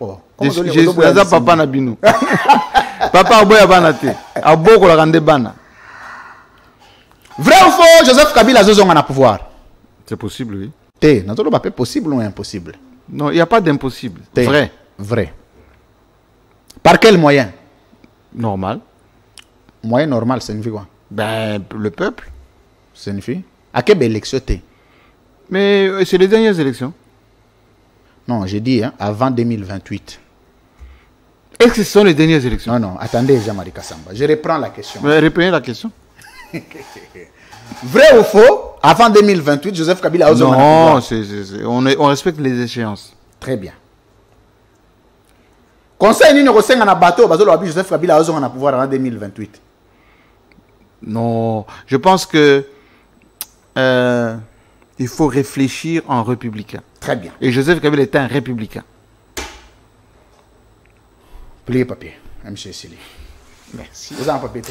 Oh. Je papa na bino. Papa aboya bana te. Aboko la rande bana. Vrai ou faux, Joseph Kabila zozonga na pouvoir? C'est possible, oui. Te, nazolo ba possible ou impossible? Non, il n'y a pas d'impossible. Vrai. Vrai. Par quel moyen? Normal. Moyen normal, ça signifie quoi? Ben, le peuple. Ça signifie? À quelle élection t'es? Mais c'est les dernières élections. Non, j'ai dit hein, avant 2028. Est-ce que ce sont les dernières élections? Non, non, attendez, Jean-Marie Kassamba. Je reprends la question. Mais reprenez la question. Vrai ou faux? Avant 2028, Joseph Kabila a osé. Non, on respecte les échéances. Très bien. Conseil numéro 5 en bateau, Joseph Kabila a osé en pouvoir avant 2028. Non, je pense que il faut réfléchir en républicain. Très bien. Et Joseph Kabila est un républicain. Pliez papier, M. Sili. Merci. Vous en papier.